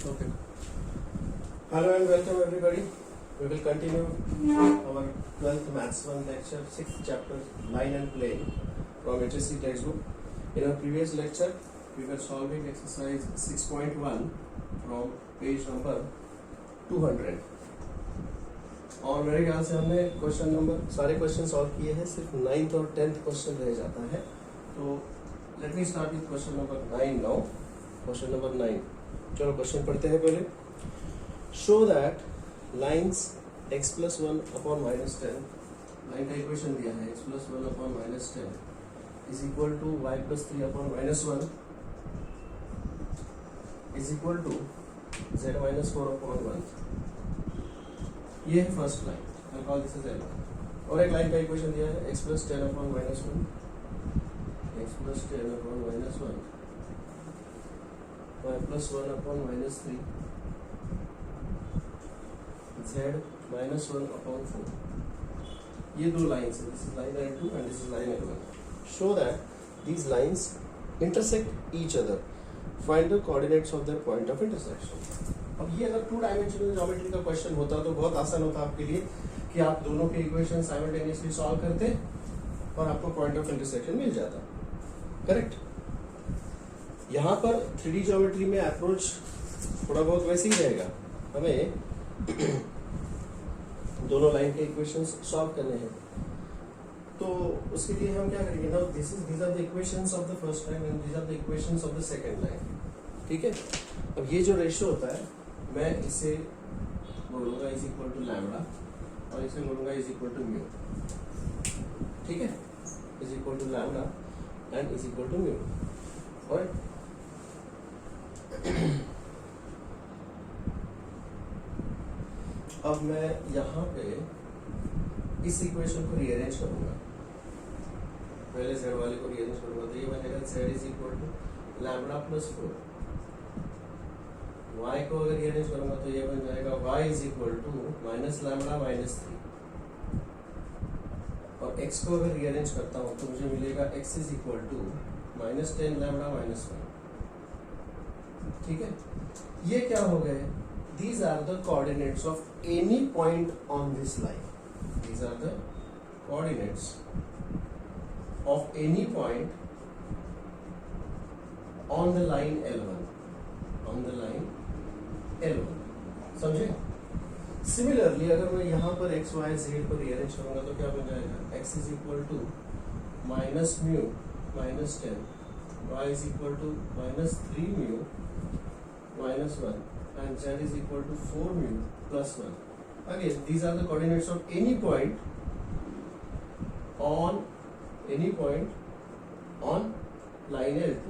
Okay. Hello and welcome everybody. We will continue our 12th Maths 1 lecture, 6th chapter, Line and Plane from HSC textbook. In our previous lecture, we were solving exercise 6.1 from page number 200. और मेरे ख्याल से हमने question number सारे question solve किए हैं, सिर्फ 9th और 10th क्वेश्चन रह जाता है. तो let me start with question number 9 now. Question number 9. चलो क्वेश्चन पढ़ते हैं पहले. Show that lines x plus 1 upon minus 10, line का इक्वेशन दिया है x plus 1 upon minus 10 is equal to y plus 3 upon minus 1 is equal to z minus 4 upon 1. ये है first line. I call this is L. और एक line का equation दिया है x plus 10 upon minus 1, x plus 10 upon minus 1, y plus 1 upon minus 3, z minus 1 upon 4. ये दो lines है. This is line L2 and this is line L1. Show that these lines intersect each other. Find the coordinates of their point of intersection. अब ये अगर 2 dimensional geometry का question होता तो बहुत आसान होता आपके लिए कि आप दोनों के इक्वेशन साइमल्टेनियसली सॉल्व करते और आपको पॉइंट ऑफ इंटरसेक्शन मिल जाता. करेक्ट. यहाँ पर 3D ज्योमेट्री में अप्रोच थोड़ा बहुत वैसे ही रहेगा. हमें दोनों लाइन के इक्वेशंस सॉल्व करने हैं. तो उसके लिए हम क्या करेंगे ना, these are the equations of the first line and these are the equations of the second line. ठीक है. अब ये जो रेशियो होता है मैं इसे बोलूँगा इज इक्वल टू लैम्बडा और इसे बोलूँगा इज इक्वल टू म्यू. ठीक है. Is equal to lambda and is equal to mu. और अब मैं यहाँ पे इस इक्वेशन को रीअरेंज करूँगा. पहले z वाले को रीअरेंज करूँगा तो ये बनेगा z is equal to lambda plus 4. y को अगर रीअरेंज करूँगा तो ये बन जाएगा y is equal to minus lambda minus 3. और x को अगर रीअरेंज करता हूँ तो मुझे मिलेगा x is equal to minus 10 lambda minus 1. ठीक है. ये क्या हो गए? These are the coordinates of any point on this line. These are the coordinates of any point on the line L1. On the line L1. समझे? Similarly, अगर मैं यहाँ पर x, y, z को रीअरेंज करूँगा तो क्या बन जाएगा? x is equal to minus mu minus 10, y is equal to minus 3 mu minus 1 and z is equal to 4 mu plus 1. Again, these are the coordinates of any point on line L2.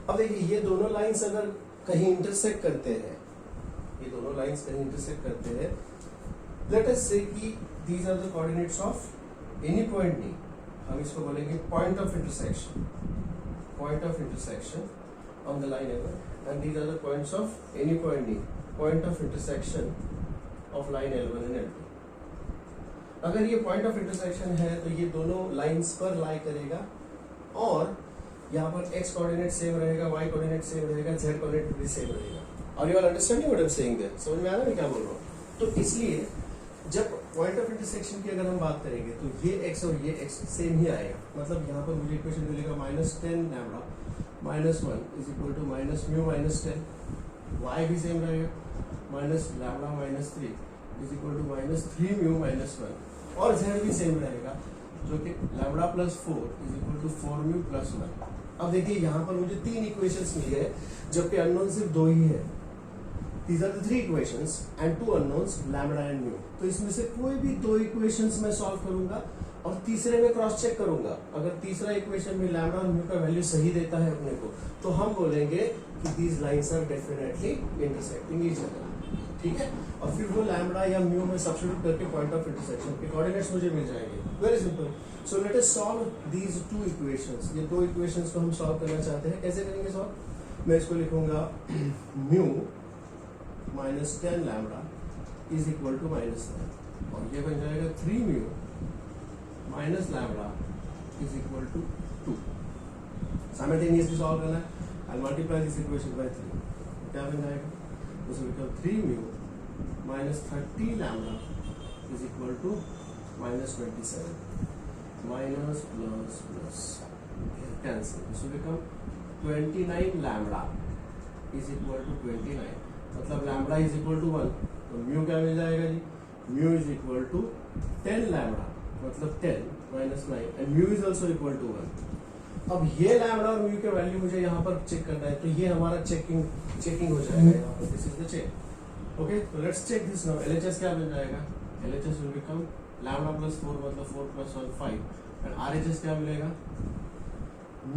अब देखिए ये दोनों lines अगर कहीं intersect करते हैं, let us say कि these are the coordinates of any point नहीं, हम इसको बोलेंगे point of intersection on the line L1. And these are the points of any point D, point of intersection of line L1 and L2. अगर ये point of intersection है तो ये दोनों lines पर lie करेगा और यहाँ पर x coordinate same रहेगा, y coordinate same रहेगा, z coordinate भी same रहेगा. Are you all understanding what I'm saying there? समझ में आ रहा है मैं क्या बोल रहा हूँ? तो इसलिए जब point of intersection की अगर हम बात करेंगे तो ये x और ये x same ही आएगा. मतलब यहाँ पर मुझे इक्वेशन मिलेगा minus 10 lambda minus 1 is equal to minus mu minus 10. y भी सेम रहेगा, minus lambda minus 3 is equal to minus 3 mu minus 1. और z भी सेम रहेगा जो कि lambda plus 4 is equal to 4 mu plus 1. अब देखिए यहाँ पर मुझे 3 इक्वेशंस मिल गए जबकि अननोन सिर्फ 2 ही है. These are the 3 equations and 2 unknowns lambda and mu. तो इसमें से कोई भी 2 इक्वेशंस मैं सॉल्व करूंगा और तीसरे में क्रॉस चेक करूंगा. अगर तीसरा इक्वेशन में लैम्बडा और म्यू का वैल्यू सही देता है अपने को तो हम बोलेंगे कि these lines are definitely intersecting each other. ठीक है. और फिर वो लैम्बडा या म्यू में सब्स्टिट्यूट करके पॉइंट ऑफ इंटरसेक्शन के कोऑर्डिनेट्स मुझे मिल जाएंगे. Very simple. So let us solve these 2 equations. ये 2 इक्वेशंस को हम सॉल्व करना चाहते हैं. कैसे करेंगे सॉल्व? मैं इसको लिखूंगा mu minus 10 lambda is equal to minus 9 और ये बन जाएगा 3 mu minus lambda is equal to 2. Simultaneously solve करना है. I multiply this equation by 3. क्या बन जाएगा? this will become 3 mu minus 30 lambda is equal to minus 27. Minus plus plus cancel. This will become 29 lambda is equal to 29. मतलब lambda is equal to 1, तो mu क्या मिल जाएगा जी? mu is equal to 10 lambda, मतलब 10 minus 9 and mu is also equal to 1. अब ये lambda और mu के value मुझे यहाँ पर चेक करना है, तो ये हमारा चेकिंग हो जाएगा यहाँ पर. This is the check. Okay, तो let's check this now. LHS क्या बन जाएगा? LHS will become lambda plus 4 मतलब 4 प्लस 1 5 एंड आरएचएस क्या मिलेगा?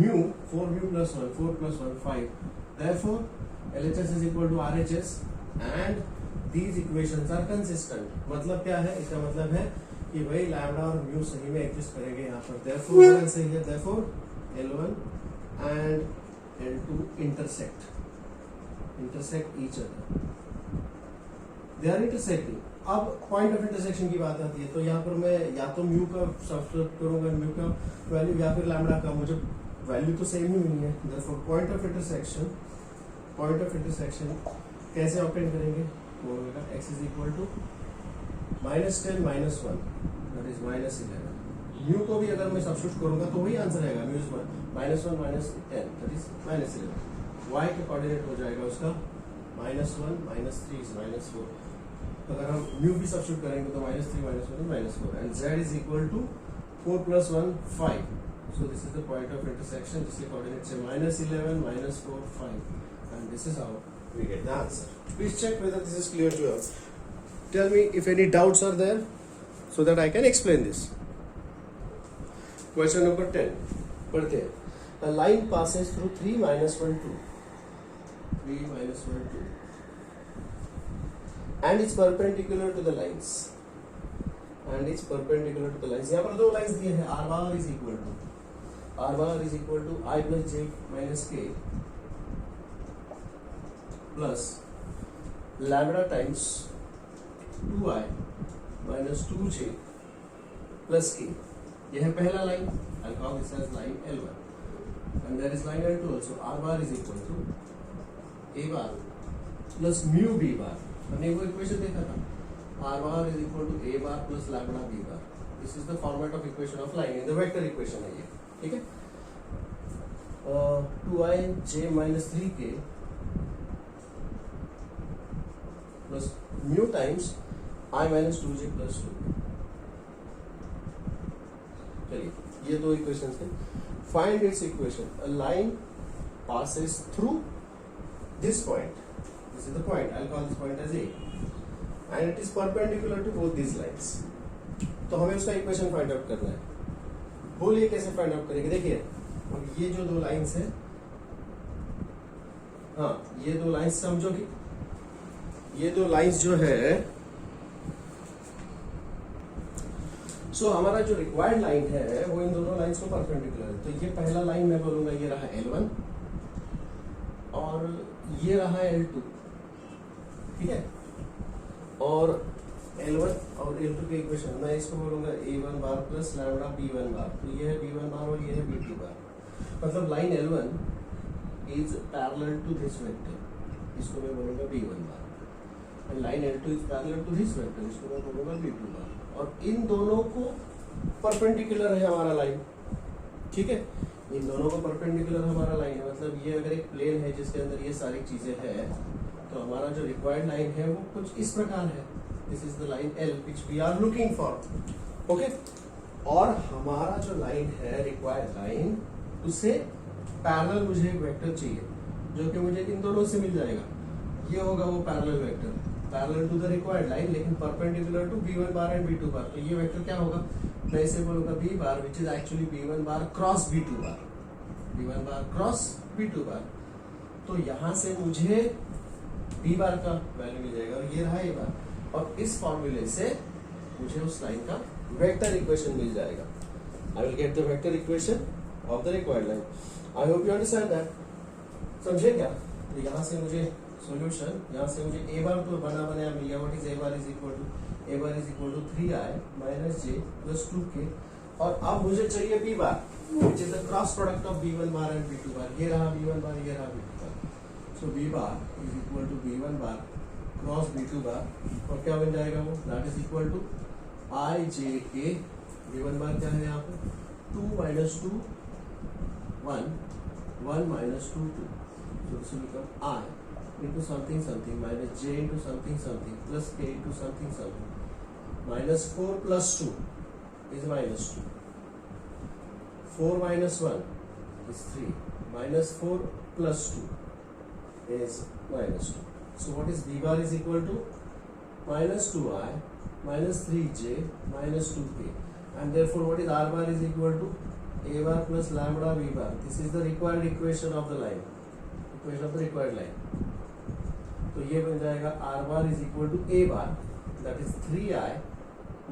म्यू 4 म्यू प्लस 1 4 प्लस 1 5. Therefore LHS is equal to RHS and these equations are consistent. मतलब क्या है? इसका मतलब है कि भाई लैम्बडा और म्यू सही में एग्जिस्ट करेंगे यहाँ पर. देयरफॉर सही है. Therefore L1 and L2 intersect each other. They are intersecting. अब पॉइंट ऑफ इंटरसेक्शन की बात आती है, तो यहाँ पर मैं या तो म्यू का सब्स्टिट्यूट करूंगा, म्यू का वैल्यू, या फिर लैम्बडा का. मुझे वैल्यू तो सेम ही मिली है. Therefore पॉइंट ऑफ इंटरसेक्शन कैसे ऑब्टेन करेंगे? वो होगा x is equal to -10 minus 1 that is -11. Mu को भी अगर मैं सब्स्टिट्यूट करूंगा तो वही आंसर आएगा. Mu is -1 minus 10 that is -11. y के कोऑर्डिनेट हो जाएगा उसका -1 -3 is -4. तो अगर हम म्यू भी सब्स्टिट्यूट करेंगे तो -3 -1 is -4 and z is equal to 4 plus 1 5. So this is the point of intersection. जिसके कोऑर्डिनेट्स है -11 -4 5 and this is how we get the answer. Please check whether this is clear to you. Tell me if any doubts are there so that I can explain this. Question number 10. पढ़ते हैं. A line passes through 3 minus 1 2 and it's perpendicular to the lines. यहाँ पर दो lines दिए हैं. r bar is equal to I plus j minus k plus lambda times 2i minus 2j plus k. यह है पहला line. I'll call this as line L1 and there is line L2 also. R bar is equal to A bar plus mu B bar. हमने वो equation देखा था. R bar is equal to A bar plus lambda B bar. This is the format of equation of line. In the vector equation है ये. ठीक है? 2i j minus 3k plus mu times I minus 2j plus 2. चलिए, ये दो equations हैं. Find its equation. A line passes through this point. This is the point. I'll call this point as A. And it is perpendicular to both these lines. तो हमें उसका equation find out करना है. बोलिए कैसे find out करेंगे? देखिए, अब ये जो दो लाइंस है, हाँ, ये दो लाइंस समझोगे. ये दो लाइंस जो है, सो हमारा जो रिक्वायर्ड लाइन है वो इन दोनों लाइंस को परपेंडिकुलर है. तो ये पहला लाइन मैं बोलूंगा ये रहा L1 और ये रहा L2. ठीक है? और L1 और L2 के इक्वेशन मैं इसको बोलूंगा A1 bar plus lambda B1 बार. तो ये है B1 बार और ये है B2 बार. मतलब line L1 is parallel to this vector. इसको मैं बोलूंगा B1 bar. And line L2 is parallel to this vector. इसको मैं बोलूंगा B2 बार. और इन दोनों को परपेंडिकुलर है हमारा लाइन. ठीक है? इन दोनों को परपेंडिकुलर हमारा लाइन है. मतलब ये अगर एक प्लेन है जिसके अंदर ये सारी चीजें हैं, तो हमारा जो रिक्वायर्ड लाइन है वो कुछ इस प्रकार है. This is the line L which we are looking for. Okay? और हमारा जो लाइन है, रिक्वायर्ड लाइन, उससे पैरेलल मुझे एक वेक्टर चाहिए जो कि मुझे इन दोनों से मिल जाएगा. ये होगा वो parallel vector, parallel to the required line, लेकिन perpendicular to B1 bar and B2 bar. तो ये वेक्टर क्या होगा? मैं इसे बोलूंगा B bar which is actually B1 bar cross B2 bar. B1 bar cross B2 bar. तो यहां से मुझे B बार का वैल्यू मिल जाएगा और ये रहा A बार. और इस फॉर्मूले से मुझे उस लाइन का वेक्टर इक्वेशन मिल जाएगा. I will get the vector equation of the required line. I hope you understand that. समझे क्या? तो यहाँ से मुझे सॉल्यूशन, यहाँ से मुझे A बार तो बनाया मिल गया. What is A bar is equal to 3i minus j plus 2k. और अब मुझे चाहिए B bar which is the cross product of B1 bar and B2 बार. ये रहा B1 बार, ये रहा B2 bar. So B bar is equal to B1 bar cross B2 bar, और क्या बन जाएगा वो, that is equal to IJK। B1 bar क्या है यहाँ पे, 2 minus 2 1 1 minus 2 2, so this will become I into something something minus J into something something plus K into something something minus 4 plus 2 is minus 2, 4 minus 1 is 3, minus 4 plus 2 is minus 2. So what is B bar is equal to minus 2I minus 3J minus 2K, and therefore what is R bar is equal to A bar plus lambda B bar. This is the required equation of the line, equation of the required line. तो ये बन जाएगा R bar is equal to A bar, that is 3I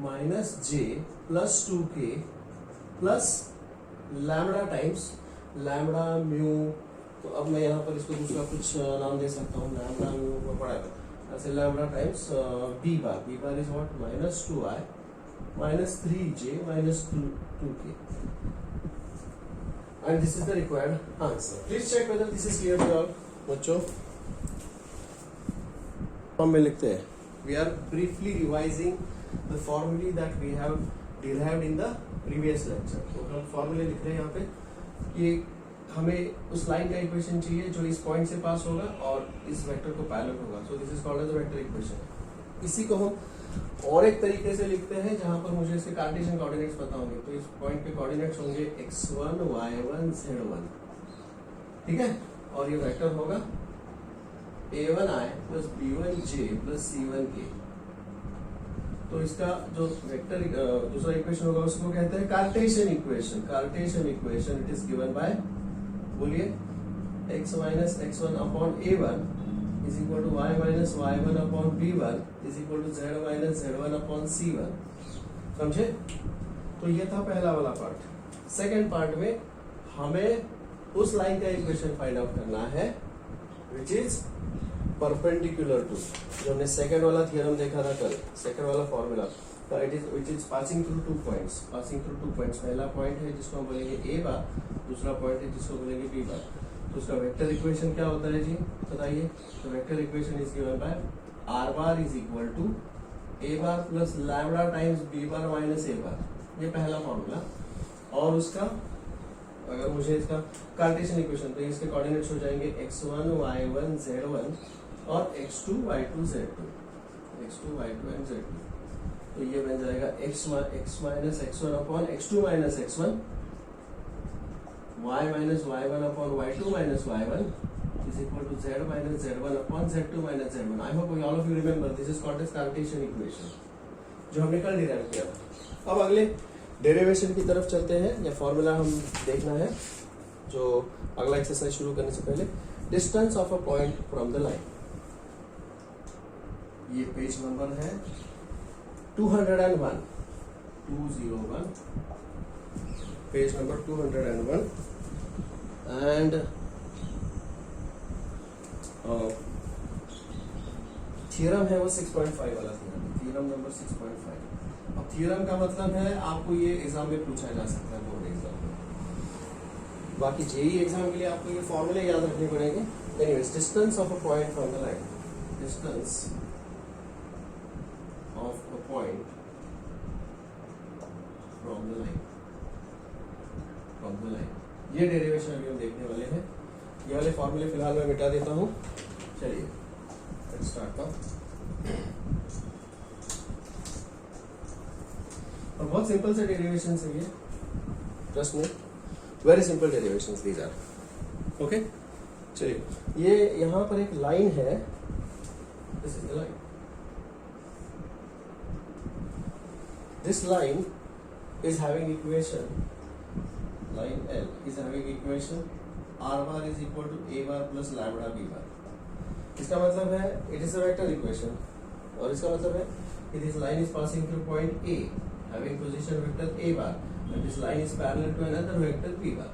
minus J plus 2K plus lambda times lambda mu। तो अब मैं यहाँ पर इसको दूसरा कुछ नाम दे सकता हूँ, lambda mu को पढ़ाएगा ऐसे, lambda times B bar is what, minus 2I minus 3J minus 2K, and this is the required answer. Please check whether this is clear to all बच्चों। हम में लिखते हैं, we are briefly revising the formulae that we have derived in the previous lecture। तो हम फॉर्मूले लिख रहे हैं यहाँ पे कि हमें उस लाइन का इक्वेशन चाहिए जो इस पॉइंट से पास होगा और इस वेक्टर को पैरेलल होगा, so this is called as the vector equation. इसी को हम और एक तरीके से लिखते हैं जहां पर मुझे इसके कार्टेशियन कोऑर्डिनेट्स पता होंगे, तो इस पॉइंट के कोऑर्डिनेट्स होंगे x1 y1 z1, ठीक है, और ये वेक्टर होगा a1i plus b1j plus c1k। तो इसका जो वेक्टर दूसरा इक्वेशन होगा उसको कहते हैं Cartesian equation. Cartesian equation it is given bye, बोलिए, x minus x1 upon a1 is equal to y minus y1 upon b1 is equal to z minus z1 upon c1। समझे? तो ये था पहला वाला पार्ट। सेकेंड पार्ट में हमें उस लाइन का इक्वेशन फाइंड आउट करना है विच इज परपेंडिकुलर टू, जो हमने सेकेंड वाला थियरम देखा था कल, सेकेंड वाला formula, it is which is passing through two points. पहला पॉइंट है जिसको हम बोलेंगे ए बार, दूसरा पॉइंट है जिसको बोलेंगे बी बार। तो उसका वेक्टर इक्वेशन क्या होता है जी, बताइए। तो vector equation is given by r bar is equal to A bar plus lambda times b bar minus a bar, ये पहला फॉर्मूला। और उसका अगर मुझे इसका कार्टेशियन इक्वेशन, तो इसके कोऑर्डिनेट्स हो जाएंगे x1 y1 z1 और x2 y2 z2, x2 y2 and z2। तो ये बन जाएगा x minus x1 upon x2 minus x1, y minus y1 upon y2 minus y1 is equal to z minus z1 upon z2 minus z1। I hope all of you remember this is called as Cartesian equation, जो हमने कल derive किया था। अब अगले derivation की तरफ चलते हैं, या फॉर्मूला हम देखना है जो अगला एक्सरसाइज शुरू करने से पहले। Distance of a point from the line, ये पेज नंबर है 201, पेज नंबर 201, एंड थियरम है वो 6.5 वाला थियरम नंबर 6.5। अब थियरम का मतलब है आपको ये एग्जाम में पूछा जा सकता है, बोर्ड एग्जाम में। बाकी जेई एग्जाम के लिए आपको ये फॉर्मूले याद रखने पड़ेंगे। Anyways, distance of a point from the line, distance of a point from the line, ये डेरिवेशन अभी हम देखने वाले हैं। ये वाले फॉर्मूले फिलहाल मैं मिटा देता हूँ। चलिए लेट्स स्टार्ट नाउ। और बहुत सिंपल से डेरिवेशन है ये, trust me, very simple derivation these are. Okay, चलिए, ये यहां पर एक लाइन है, this is the line, this line is having equation, line L is having equation r bar is equal to a bar plus lambda b bar। इसका मतलब है it is a vector equation, और इसका मतलब है कि this line is passing through point A having position vector a bar and this line is parallel to another vector b bar।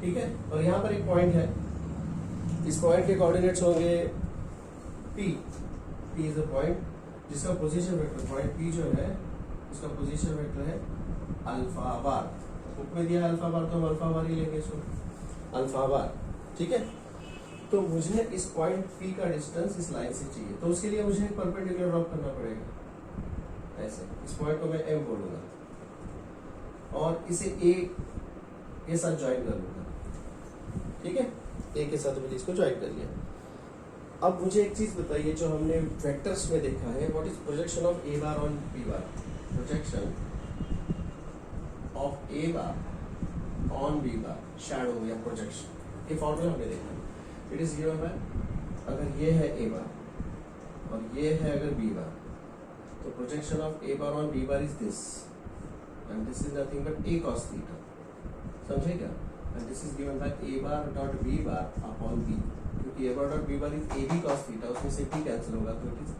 ठीक है, और यहाँ पर एक पॉइंट है, इस पॉइंट के कोऑर्डिनेट्स होंगे P इज द पॉइंट जिसका पोजीशन वेक्टर, पॉइंट P जो है उसका पोजीशन वेक्टर है अल्फा बार। बुक में दिया अल्फा बार, तो हम अल्फा बार ही लेंगे इसको, अल्फा बार। ठीक है, तो मुझे इस पॉइंट P का डिस्टेंस इस लाइन से चाहिए, तो उसके लिए मुझे एक परपेंडिकुलर ड्रॉप करना पड़ेगा। ऐसे इस पॉइंट को मैं M बोलूंगा और इसे A के साथ ज्वाइन कर लूंगा, ठीक है, A के साथ मैंने इसको ज्वाइन कर लिया। अब मुझे एक चीज बताइए, जो हमने वेक्टर्स में देखा है, what is projection of A bar on B bar? Projection of A bar on B bar, shadow या प्रोजेक्शन, ये फॉर्मूला हमने देखा है। इट इज गिवन बाय, अगर ये है A बार और ये है अगर B बार, तो projection of A bar on B bar is this, and this is nothing but A cos theta, समझे क्या? And this is given bye A bar dot B bar upon B, क्योंकि A bar dot B bar is AB cos theta, उसमें से P cancel होगा, तो it is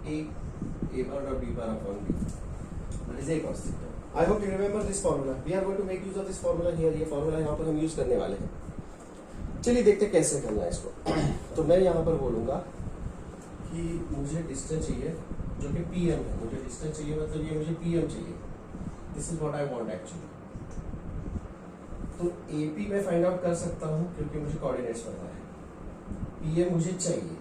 A bar dot B bar upon B, that is A cos theta. I hope you remember this formula, we are going to make use of this formula here, ये formula यहाँ पर हम use करने वाले हैं। चलिए देखते हैं कैसे करना है इसको। तो मैं यहाँ पर बोलूँगा कि मुझे डिस्टेंस चाहिए जो कि PM है, मुझे डिस्टेंस चाहिए मतलब ये मुझे PM चाहिए, this is what I want actually. तो AP मैं फाइंड आउट कर सकता हूँ क्योंकि मुझे कोऑर्डिनेट्स पता है, PM मुझे चाहिए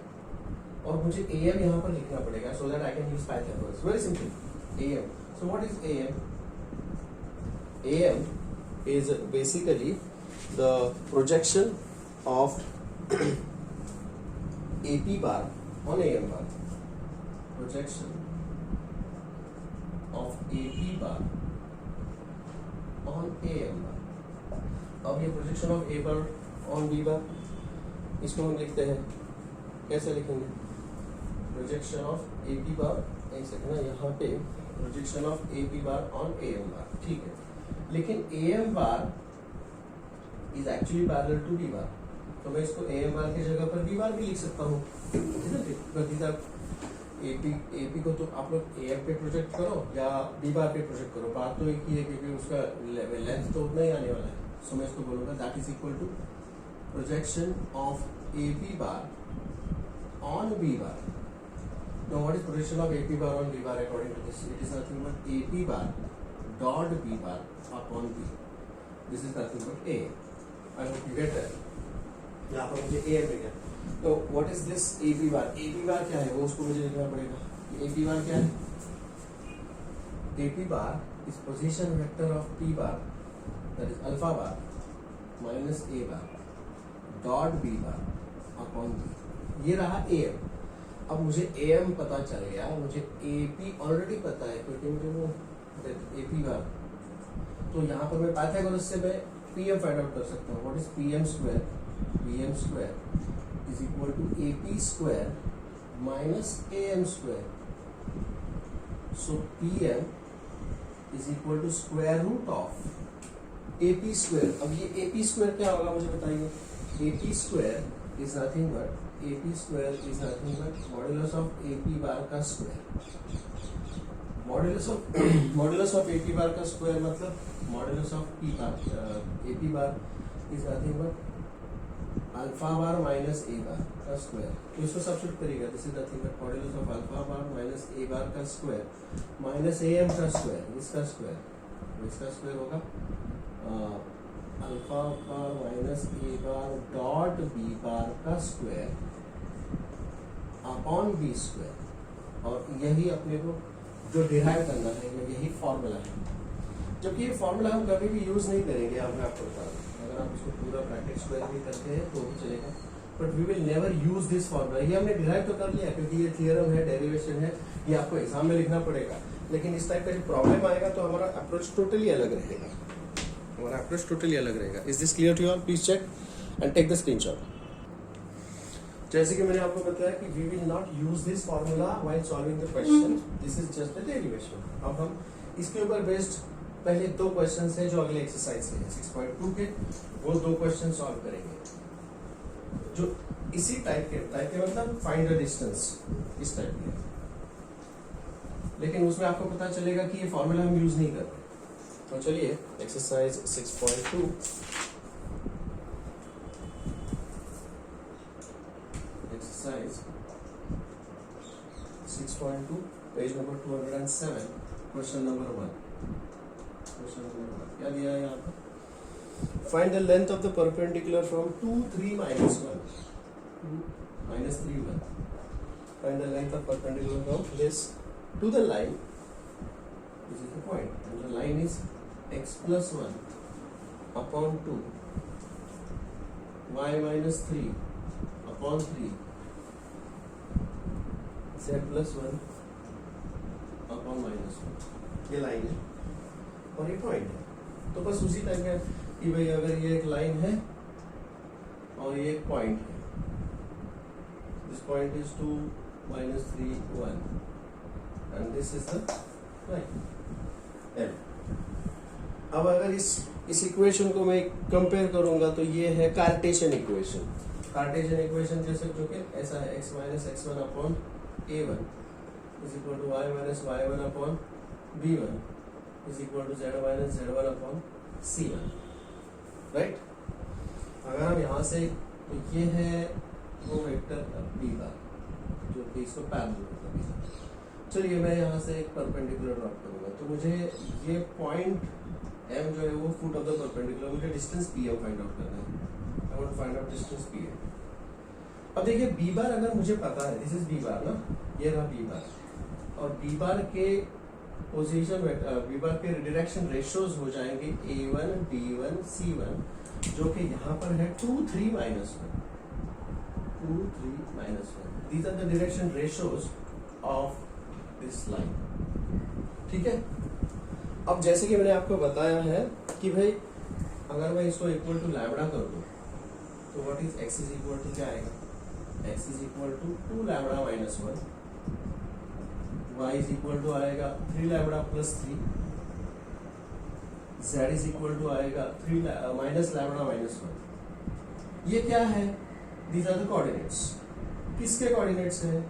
और मुझे AM यहाँ पर लिखना पड़ेगा so that I can use Pythagoras, very simple. AM, so what is AM? AM is basically the projection of AP bar on AM bar, projection of AP bar on AM bar। अब ये projection of A bar on B bar, इसको हम लिखते हैं, कैसे लिखेंगे? Projection of AP bar, एक second ना, यहाँ पे projection of AP bar on AM bar, ठीक है, लेकिन AM bar is actually parallel to B bar, तो मैं इसको AM bar की जगह पर B bar भी लिख सकता हूँ, AP को तो आप लोग AM पे प्रोजेक्ट करो या B bar पे प्रोजेक्ट करो, बात तो एक ही है क्योंकि उसका लेंथ तो उतना ही आने वाला है। सो मैं इसको बोलूँगा that is equal to projection of AP bar on B bar। Now what is projection of AP bar on B bar according to this? It is nothing but AP bar dot B bar upon B. This is nothing but A. I hope you get that. यहाँ पर मुझे AM मिल गया, तो what is this AP bar? AP bar क्या है वो उसको मुझे लिखना पड़ेगा। AP bar क्या है? AP bar is position vector of P bar, that is alpha bar minus A bar dot B bar upon B। ये रहा AM। अब मुझे AM पता चल गया, मुझे AP ऑलरेडी पता है क्योंकि मुझे वो AP बार, तो यहाँ पर मैं पाइथागोरस से मैं PM फाइंड आउट कर सकता हूँ। What is PM square? PM square is equal to AP square minus AM square, so PM is equal to square root of AP square. अब ये AP स्क्वायर क्या होगा मुझे बताइए? AP square is nothing but AP square is nothing but modulus of AP bar का square। modulus of AP bar का square मतलब modulus of P bar AP bar is nothing but alpha bar minus A bar का square। तो इसको substitute करिएगा, this is nothing but modulus of alpha bar minus A bar का square minus AM का square, इसका square होगा alpha bar minus a bar dot B bar का square upon B square, और यही अपने को जो डिराइव करना है यही फॉर्मूला है। जबकि ये फॉर्मूला हम कभी भी यूज नहीं करेंगे, मैं आपको बता दूं, अगर आप इसको पूरा ब्रैकेट स्क्वायर भी करते हैं तो भी चलेगा, but we will never use this formula. ये हमने डिराइव तो कर लिया क्योंकि ये थियरम है, डेरिवेशन है, ये आपको एग्जाम में लिखना पड़ेगा, लेकिन इस टाइप का जो प्रॉब्लम आएगा तो हमारा अप्रोच टोटली अलग रहेगा, हमारा अप्रोच टोटली अलग रहेगा। Is this clear to you all? Please check and take the screenshot. जैसे कि मैंने आपको बताया कि we will not use this formula while solving the question, this is just the derivation. अब हम इसके ऊपर बेस्ड पहले दो क्वेश्चंस हैं जो अगले एक्सरसाइज के हैं 6.2 के, वो दो क्वेश्चन सॉल्व करेंगे जो इसी टाइप के मतलब फाइंड द डिस्टेंस, इस टाइप के, लेकिन उसमें आपको पता चलेगा कि ये फॉर्मूला हम यूज नहीं करते। तो चलिए exercise 6.2 exercise 6.2 page number 207 question number 1 क्या दिया है यहाँ पर? Find the length of the perpendicular from 2 3 -1। 2 minus 3 1. Find the length of perpendicular of this to the line. This is the point, and the line is x plus 1 upon 2 y minus 3 upon 3 z plus 1 upon minus 1. ये line है और ये point है. तो बस उसी type का कि भाई अगर ये एक लाइन है और ये एक पॉइंट है, this point is 2 minus 3 1 and this is the line L. अब अगर इस इक्वेशन को मैं कंपेयर करूंगा तो ये है कार्टेशियन इक्वेशन. कार्टेशियन इक्वेशन जैसे जो कि ऐसा है x minus x1 upon a1 is equal to y minus y1 upon b1 is equal to z minus z1 upon c1. Right. अगर हम यहाँ से, तो ये है वो वेक्टर b का जो कि इसको पैरेलल करता है. चलिए मैं यहाँ से एक परपेंडिकुलर ड्रॉ करूँगा, तो मुझे ये पॉइंट m जो है वो फुट ऑफ द परपेंडिकुलर, मुझे डिस्टेंस pm फाइंड आउट करना है. I want to find out distance pm. अब देखिए b बार अगर मुझे पता है, दिस इज b बार ना, ये रहा b बार, और b बार के पोजीशन b बार के डायरेक्शन रेशियोज हो जाएंगे a1 b1 c1, जो कि यहाँ पर है 2 3 minus 1 2 3 minus 1. These are the direction ratios of this line. ठीक है. अब जैसे कि मैंने आपको बताया है कि भाई अगर मैं इसको इक्वल टू लैम्बडा कर दूं तो what is x is equal to क्या आएगा, x is equal to 2 lambda minus 1, y is equal to आएगा 3 lambda plus 3, z is equal to आएगा 3 माइनस लैम्बडा माइनस 1. ये क्या है? These are the coordinates. किसके कोऑर्डिनेट्स है?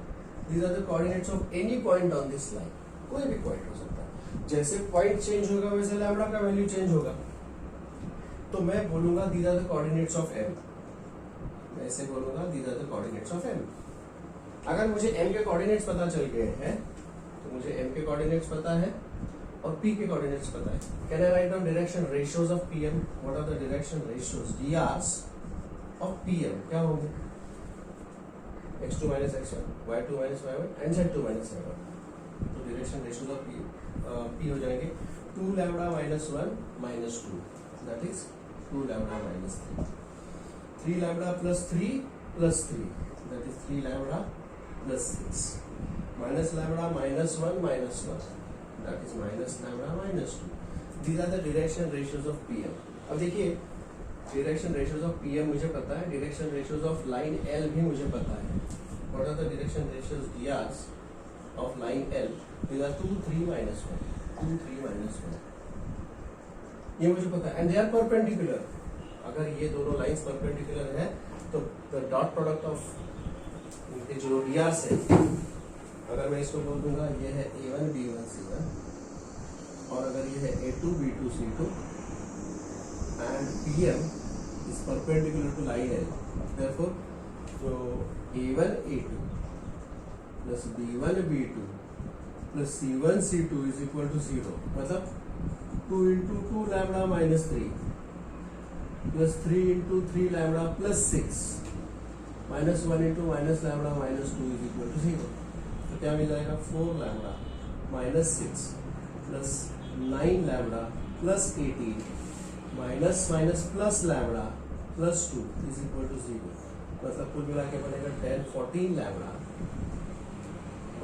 These are the coordinates of any point on this line. कोई भी point हो सकता है. जैसे पॉइंट चेंज होगा वैसे लैम्बडा का वैल्यू चेंज होगा. तो मैं बोलूंगा these are the coordinates of m. मैं ऐसे बोलूंगा these are the coordinates of m. अगर मुझे m के कोऑर्डिनेट्स पता चल गए हैं तो मुझे m के कोऑर्डिनेट्स पता है और p के कोऑर्डिनेट्स पता है. Can I write down direction ratios of pm? What are the direction ratios drs of pm? क्या होंगे? x2 minus x1, y2 minus y1 and z2 minus z1. तो डायरेक्शन रेशियोज ऑफ p हो जाएंगे 2 lambda minus 1 minus 2, that is 2 lambda minus 3, 3 lambda plus 3 plus 3, that is 3 lambda plus 6, minus lambda minus 1 minus 1, that is minus lambda minus 2. These are the direction ratios of pm. अब देखिए direction ratios of pm मुझे पता है, direction ratios of line l भी मुझे पता है. What are the direction ratios drs of line l? These are 2 3 minus 1 2 3 minus 1. ये मुझे पता है एंड दे आर परपेंडिकुलर. अगर ये दोनों लाइंस परपेंडिकुलर है तो द डॉट प्रोडक्ट ऑफ इनके जो drs है, अगर मैं इसको बोल दूंगा ये है a1 b1 c1 और अगर ये है a2 b2 c2 and pm is perpendicular to line L, therefore जो a1 a2 plus b1 b2 plus c1 c2 is equal to 0. मतलब 2 into 2 lambda minus 3 plus 3 into 3 lambda plus 6 minus 1 into minus lambda minus 2 is equal to 0. तो क्या मिल जाएगा? 4 lambda minus 6 plus 9 lambda plus 18 minus minus plus lambda plus 2 is equal to 0. मतलब कुल मिला के बनेगा 10 14 lambda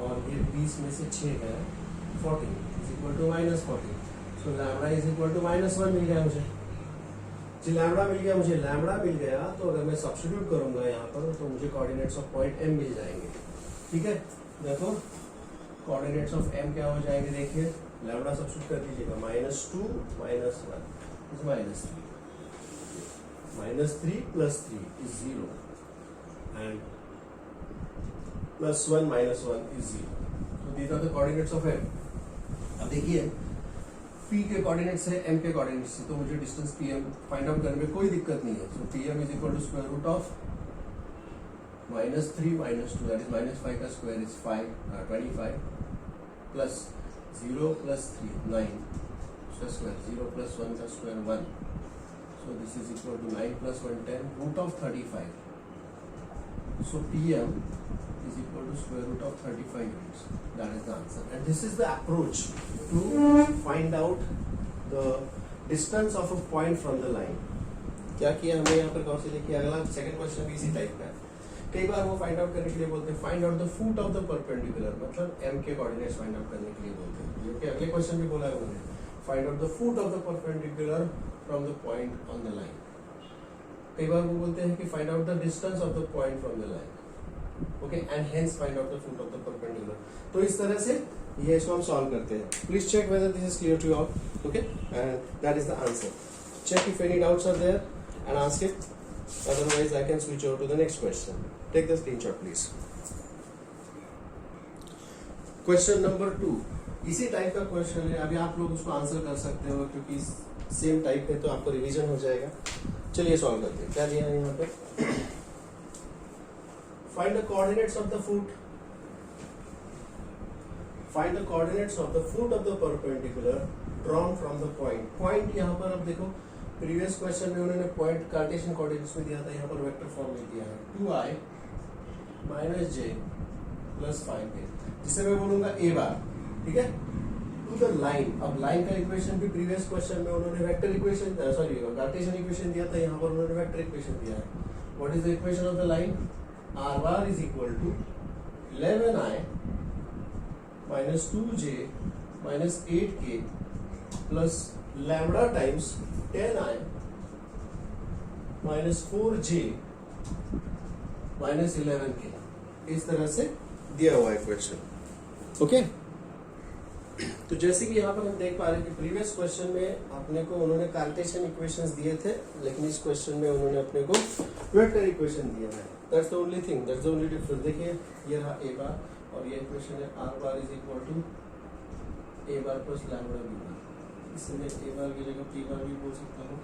और ये 20 में से 6 है 14 is equal to minus 14. So lambda is equal to minus 1 मिल गया मुझे. जी लैम्बडा मिल गया मुझे. लैम्बडा मिल गया तो अगर मैं सब्स्टिट्यूट करूंगा यहाँ पर तो मुझे कोऑर्डिनेट्स ऑफ पॉइंट m मिल जाएंगे. ठीक है. देखो कोऑर्डिनेट्स ऑफ m क्या हो जाएंगे? देखिए लैम्बडा सब्स्टिट्यूट कर दीजिएगा. -2 -1 is -3. -3 plus 3 is 0 and +1 -1 is 0. So these are the coordinates of m. अब देखिए p के कोऑर्डिनेट्स है m के कोऑर्डिनेट्स है, तो मुझे डिस्टेंस pm फाइंड आउट करने में कोई दिक्कत नहीं है. सो pm is equal to square root of -3 -2, that is -5 का square is 25 plus 0 plus 3 9 square 0 plus 1 का square 1. So this is equal to 9 plus 1 10 root of 35 So PM is equal to square root of 35 units. That is the answer. And this is the approach to find out the distance of a point from the line. क्या किया हमने यहाँ पर कौन से लिखिए, अगला second question भी इसी टाइप का है. कई बार वो फाइंड आउट करने के लिए बोलते हैं find out the foot of the perpendicular, मतलब m के कोऑर्डिनेट्स फाइंड आउट करने के लिए बोलते हैं. जो कि अगले क्वेश्चन भी बोला है उन्होंने, find out the foot of the perpendicular from the point on the line. कई बार वो बोलते हैं कि find out the distance of the point from the line. Okay, and hence find out the foot of the perpendicular. तो इस तरह से ये इसको हम सॉल्व करते हैं. Please check whether this is clear to you all. Okay, and that is the answer. Check if any doubts are there and ask it, otherwise I can switch over to the next question. Take the screenshot please. Question number 2. इसी type का question है. अभी आप लोग उसको answer कर सकते हो क्योंकि सेम टाइप है तो आपको रिवीजन हो जाएगा. चलिए सॉल्व करते हैं. क्या दिया है यहाँ पे? Find the coordinates of the foot. Find the coordinates of the foot of the perpendicular drawn from the point. Point यहाँ पर अब देखो, प्रीवियस क्वेश्चन में उन्होंने पॉइंट कार्टेशियन कोऑर्डिनेट्स में दिया था, यहाँ पर वेक्टर फॉर्म में दिया है 2i माइनस जे प्लस 5k, जिसे मैं बोलूंगा ए बार. ठीक है, टू द लाइन. अब लाइन का इक्वेशन भी प्रीवियस क्वेश्चन में उन्होंने vector equation sorry Cartesian equation दिया था, यहाँ पर उन्होंने वेक्टर इक्वेशन दिया है. What is the equation of the line? R bar is equal to 11i minus 2j minus 8k plus lambda times 10i minus 4j minus 11k. इस तरह से दिया हुआ है क्वेश्चन. ओके, तो जैसे कि यहाँ पर हम देख पा रहे हैं कि प्रीवियस क्वेश्चन में अपने को उन्होंने कार्टेशियन इक्वेशंस दिए थे, लेकिन इस क्वेश्चन में उन्होंने अपने को वेक्टर इक्वेशन दिया है. That's the only thing, that's the only difference. देखिए ये रहा ए बार और ये इक्वेशन है R bar is equal to A bar plus lambda B bar. इससे मैं ए बार की जगह पी बार भी बोल सकता हूँ.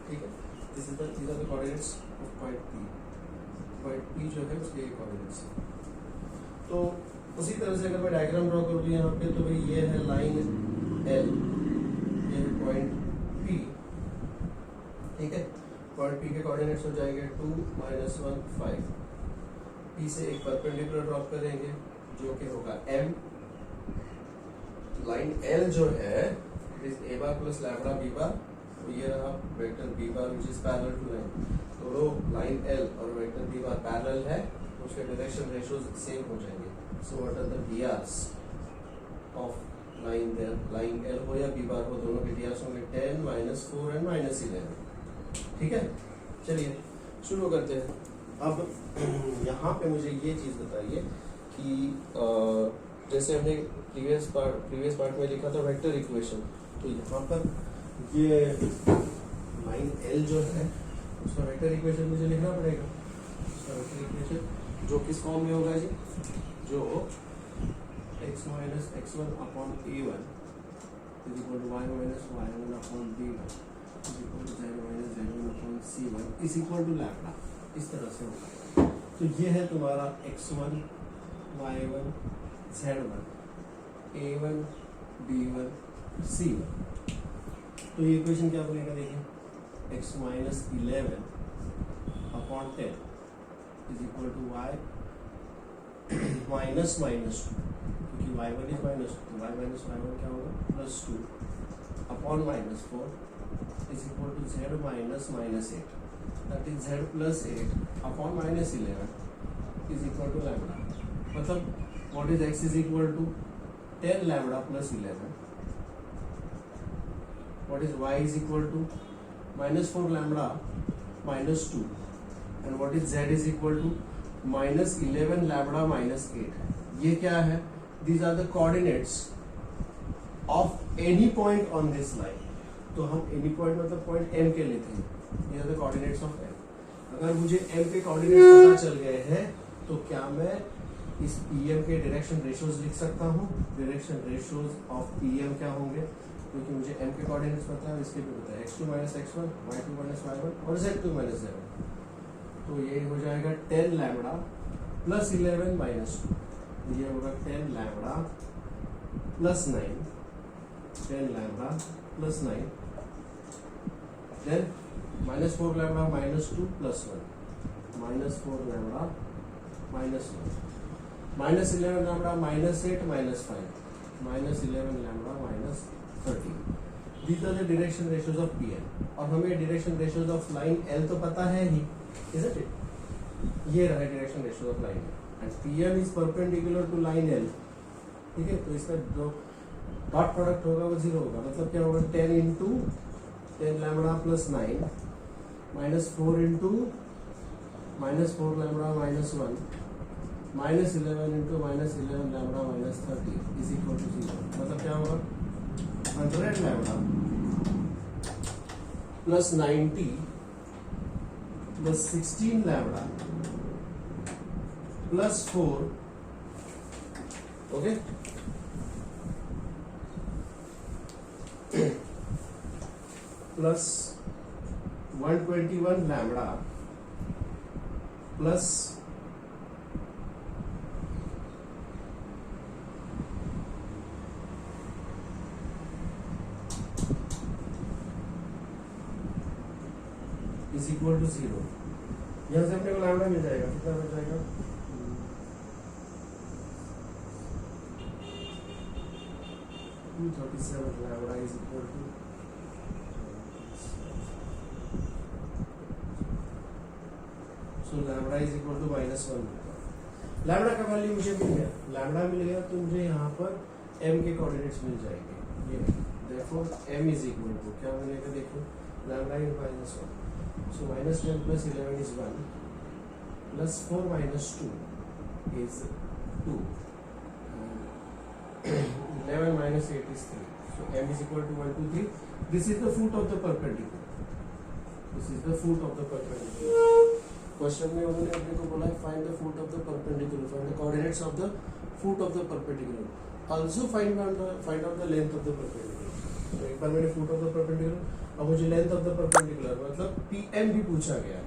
ठीक है, this is the coordinates of point P. Point P जो है उसके कोऑर्डिनेट्स. तो उसी तरह से अगर मैं डायग्राम ड्रॉ कर दूं यहाँ पे, तो भाई ये है लाइन एल, ये है पॉइंट पी. ठीक है, पॉइंट पी के कोऑर्डिनेट्स हो जाएंगे 2 माइनस 1 5. पी से एक परपेंडिकुलर ड्रॉप करेंगे जो कि होगा m. लाइन एल जो है is A bar plus lambda B bar. तो ये रहा vector B bar which is parallel to line. दोनों लाइन एल और वेक्टर बी बार पैरेलल है तो उसके डायरेक्शन रेशियोज सेम हो जाएंगे. So what are the DRs of line there? Line L हो या B बार हो, दोनों के DRs होंगे 10 माइनस 4 एंड माइनस 11. ठीक है, चलिए शुरू करते हैं. अब यहाँ पे मुझे ये चीज बताइए कि जैसे हमने प्रीवियस पार्ट में लिखा था वेक्टर इक्वेशन, तो यहाँ पर ये लाइन L जो है उसका वेक्टर इक्वेशन मुझे लिखना पड़ेगा. उसका वेक्टर इक्वेशन जो किस फॉर्म में होगा जी? जो x minus x1 upon a1 is equal to y minus y1 upon b1 is equal to z minus z1 upon c1 is equal to lambda. इस तरह से होगा. तो ये है तुम्हारा x1 y1 z1 a1 b1 c1. तो ये इक्वेशन क्या बनेगा? देखिए x minus 11 upon 10 is equal to y minus minus 2, क्योंकि y1 is minus 2, y minus y1 क्या होगा? Plus 2 upon minus 4 is equal to z minus minus 8. That is z plus 8 upon minus 11 is equal to lambda. मतलब what is x is equal to 10 lambda plus 11. What is y is equal to minus 4 lambda minus 2 and what is z is equal to minus 11 lambda minus 8. ये क्या है? These are the coordinates of any point on this line. तो हम any point मतलब point m के लेते हैं. ये are the coordinates of m. अगर मुझे m के कोऑर्डिनेट्स पता चल गए हैं तो क्या मैं इस pm के डायरेक्शन रेशियोज लिख सकता हूँ? डायरेक्शन रेशियोज ऑफ pm क्या होंगे? क्योंकि मुझे m के कोऑर्डिनेट्स पता है, इसके भी पता है. x2 minus x1, y2 minus y1 और z2 माइनस z1. तो ये हो जाएगा 10 लैम्बडा प्लस 11 माइनस 2. ये होगा 10 lambda plus 9, 10 lambda plus 9, then minus 4 lambda minus 2 plus 1, minus 4 lambda -1 -11 lambda -8 -5 -11 lambda -13 These are the direction ratios of Pn और हमें direction ratios of line L तो पता है ही, isn't it? ये रहा direction ratios of line L and Pn is perpendicular to line L. ठीक है, तो इसका जो डॉट प्रोडक्ट होगा वो 0 होगा, मतलब क्या होगा 10 into 10 lambda plus 9 -4 into -4 lambda -1 -11 into -11 lambda -30 is equal to 0. मतलब क्या होगा 100 lambda plus 90 plus 16 lambda plus 4, okay, plus 121 lambda plus is equal to 0. यहां से अपने को लैम्डा मिल जाएगा, कितना मिल जाएगा 237 lambda is equal to lambda is equal to -1. Lambda का वैल्यू मुझे मिल गया, लैम्डा मिल गया तो मुझे यहाँ पर m के कोऑर्डिनेट्स मिल जाएंगे. ये therefore m is equal to क्या मिलेगा, देखो lambda in -1, so -10 plus 11 is 1 plus 4 - 2 is 2 11 - 8 is 3. So m is equal to 1, 2, 3. This is the foot of the perpendicular. This is the foot of the perpendicular. Question में उन्होंने अपने को बोला है find the foot of the perpendicular, find the coordinates of the foot of the perpendicular, also find out the length of the perpendicular. तो एक बार मैंने foot of the perpendicular, अब मुझे लेंथ ऑफ द परपेंडिकुलर मतलब pm भी पूछा गया है.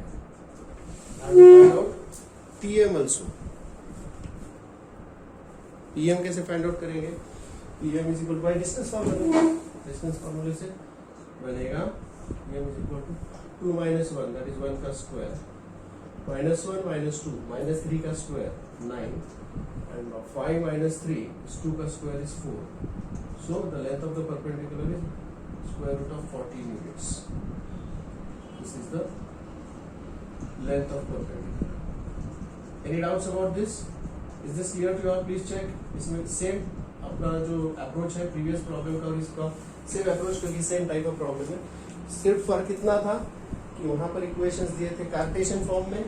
Find out pm also. pm कैसे फाइंड आउट करेंगे, pm is equal to by distance formula, distance फार्मूले से बनेगा pm is equal to 2 - 1 that is 1 का स्क्वायर -1 - 2 -3 का स्क्वायर 9 and 5 - 3 is 2 का square is 4. So the length of the perpendicular is square root of 14 units. This is the length of perpendicular. Any doubts about this? Is this clear to you all? Please check. इसमें same अपना जो approach है previous problem का और इसका same approach क्योंकि same type of problem है. सिर्फ फर्क इतना था कि वहां पर इक्वेशंस दिए थे कार्टेशियन फॉर्म में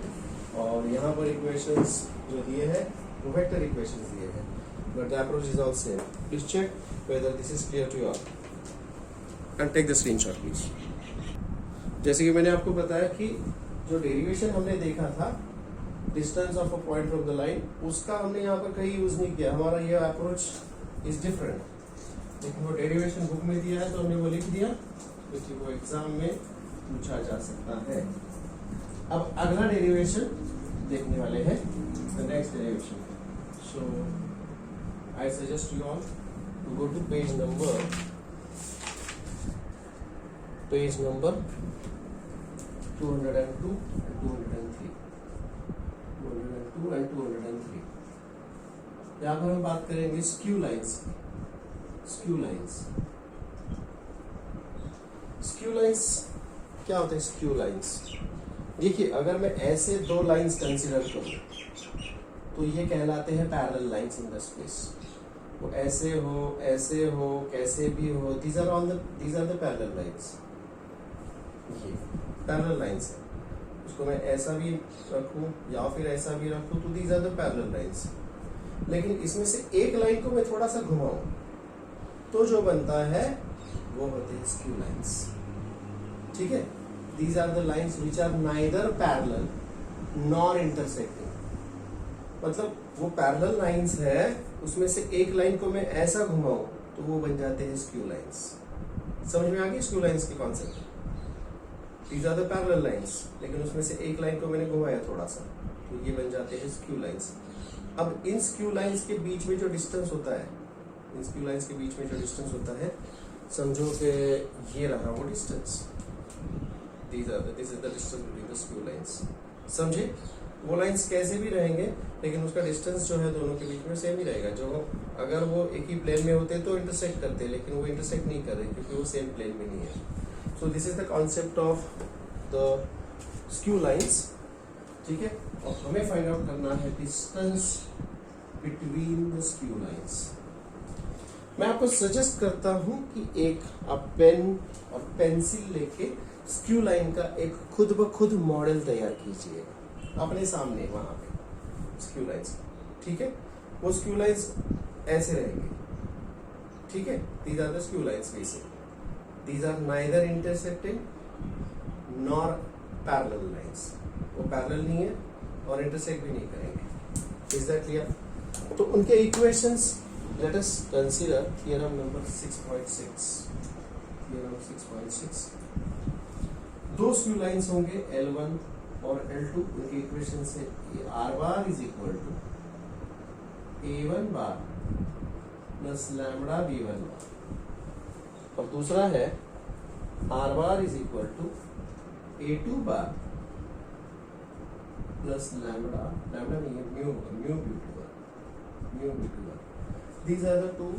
और यहाँ पर इक्वेशंस जो दिए हैं वो वेक्टर इक्वेशंस दिए हैं, but the approach is all same. Please check whether this is clear to you all and take the screenshot please. जैसे कि मैंने आपको बताया कि जो डेरिवेशन हमने देखा था distance of a point from the line, उसका हमने यहाँ पर कहीं यूज नहीं किया. हमारा ये अप्रोच इज डिफरेंट, लेकिन वो डेरिवेशन बुक में दिया है तो हमने वो लिख दिया क्योंकि वो एग्जाम में पूछा जा सकता है. अब अगला डेरिवेशन देखने वाले हैं, the next derivation. So I suggest you all to go to page number 202 and 203. 202 and 203. यहाँ पर हम बात करेंगे स्क्यू लाइंस. स्क्यू लाइंस क्या होता है? स्क्यू लाइंस देखिए, अगर मैं ऐसे दो लाइंस कंसीडर करूं तो ये कहलाते हैं parallel lines in the space. वो ऐसे हो कैसे भी हो, these are the parallel lines. ये पैरेलल लाइंस है. उसको मैं ऐसा भी रखूं या फिर ऐसा भी रखूं तो these are the parallel lines. लेकिन इसमें से एक लाइन को मैं थोड़ा सा घुमाऊं तो जो बनता है वो होते हैं स्क्यू लाइंस. ठीक है, these are the lines which are neither parallel nor intersecting. मतलब वो पैरेलल लाइंस है, उसमें से एक लाइन को मैं ऐसा घुमाऊं तो वो बन जाते हैं स्क्यू लाइंस. समझ में आ गई स्क्यू लाइंस की concept? These are the parallel lines, लेकिन उसमें से एक लाइन को मैंने घुमाया थोड़ा सा तो ये बन जाते हैं स्क्यू लाइंस. अब इन स्क्यू लाइंस के बीच में जो डिस्टेंस होता है, समझो कि ये रहा वो distance. This is the distance between the skew lines. समझे? वो लाइंस कैसे भी रहेंगे लेकिन उसका डिस्टेंस जो है दोनों के बीच में सेम ही रहेगा। जो अगर वो एक ही प्लेन में होते तो इंटरसेक्ट करते, लेकिन वो इंटरसेक्ट नहीं कर रहे क्योंकि वो सेम प्लेन में नहीं है। सो this is the concept of the skew lines, ठीक है। और हमें फाइंड आउट करना है distance between the skew lines. मैं आपको सजेस्ट करता हूं कि एक आप पेन और पेंसिल लेके स्क्यू लाइन का एक खुद ब खुद मॉडल तैयार कीजिएगा अपने सामने वहां पे स्क्यू लाइंस, ठीक है। वो स्क्यू लाइंस ऐसे रहेंगे, ठीक है। These are the skew lines basic, these are neither intersecting nor parallel lines. वो पैरेलल नहीं है और इंटरसेक्ट भी नहीं करेंगे। Is that clear? तो उनके equations let us consider theorem number 6.6। Theorem 6.6, दो स्क्यू लाइंस होंगे L1 और L2। उनके इक्वेशन से R bar is equal to A1 bar plus lambda B1 bar, और दूसरा है R bar is equal to A2 bar plus lambda नहीं है mu B2 bar. These are the two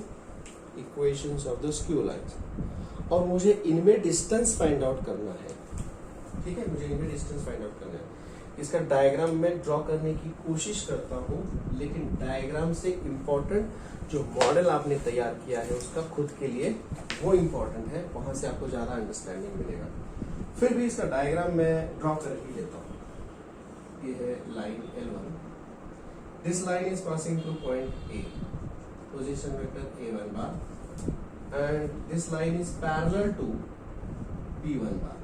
equations of the skew lines। और मुझे इनमें distance find out करना है, ठीक है। मुझे इनमें डिस्टेंस फाइंड आउट करना है। इसका डायग्राम में ड्रॉ करने की कोशिश करता हूँ, लेकिन डायग्राम से इम्पोर्टेंट जो मॉडल आपने तैयार किया है उसका खुद के लिए वो इम्पोर्टेंट है, वहां से आपको ज्यादा अंडरस्टैंडिंग मिलेगा। फिर भी इसका डायग्राम मैं ड्रॉ कर ही लेता हूँ। ये है line L1। This line is passing through point A, position vector A1 bar, and this line is parallel to B1 bar।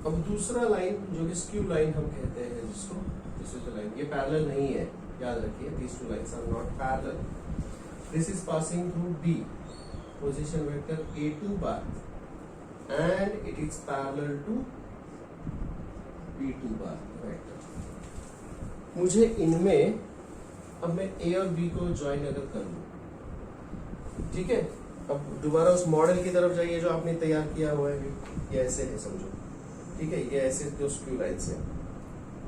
अब दूसरा लाइन जो कि स्क्यू लाइन हम कहते हैं जिसको, दिस इज द लाइन, ये पैरेलल नहीं है, याद रखिए। these two lines are not parallel। this is passing through B, position vector A2 bar, and it is parallel to B2 bar vector। मुझे इनमें अब मैं A और B को ज्वाइन अगर कर लूं, ठीक है। अब दोबारा उस मॉडल की तरफ जाइए जो आपने तैयार किया हुआ है। ये ऐसे है समझो, ठीक है। ये ऐसे दो स्क्यू लाइंस है,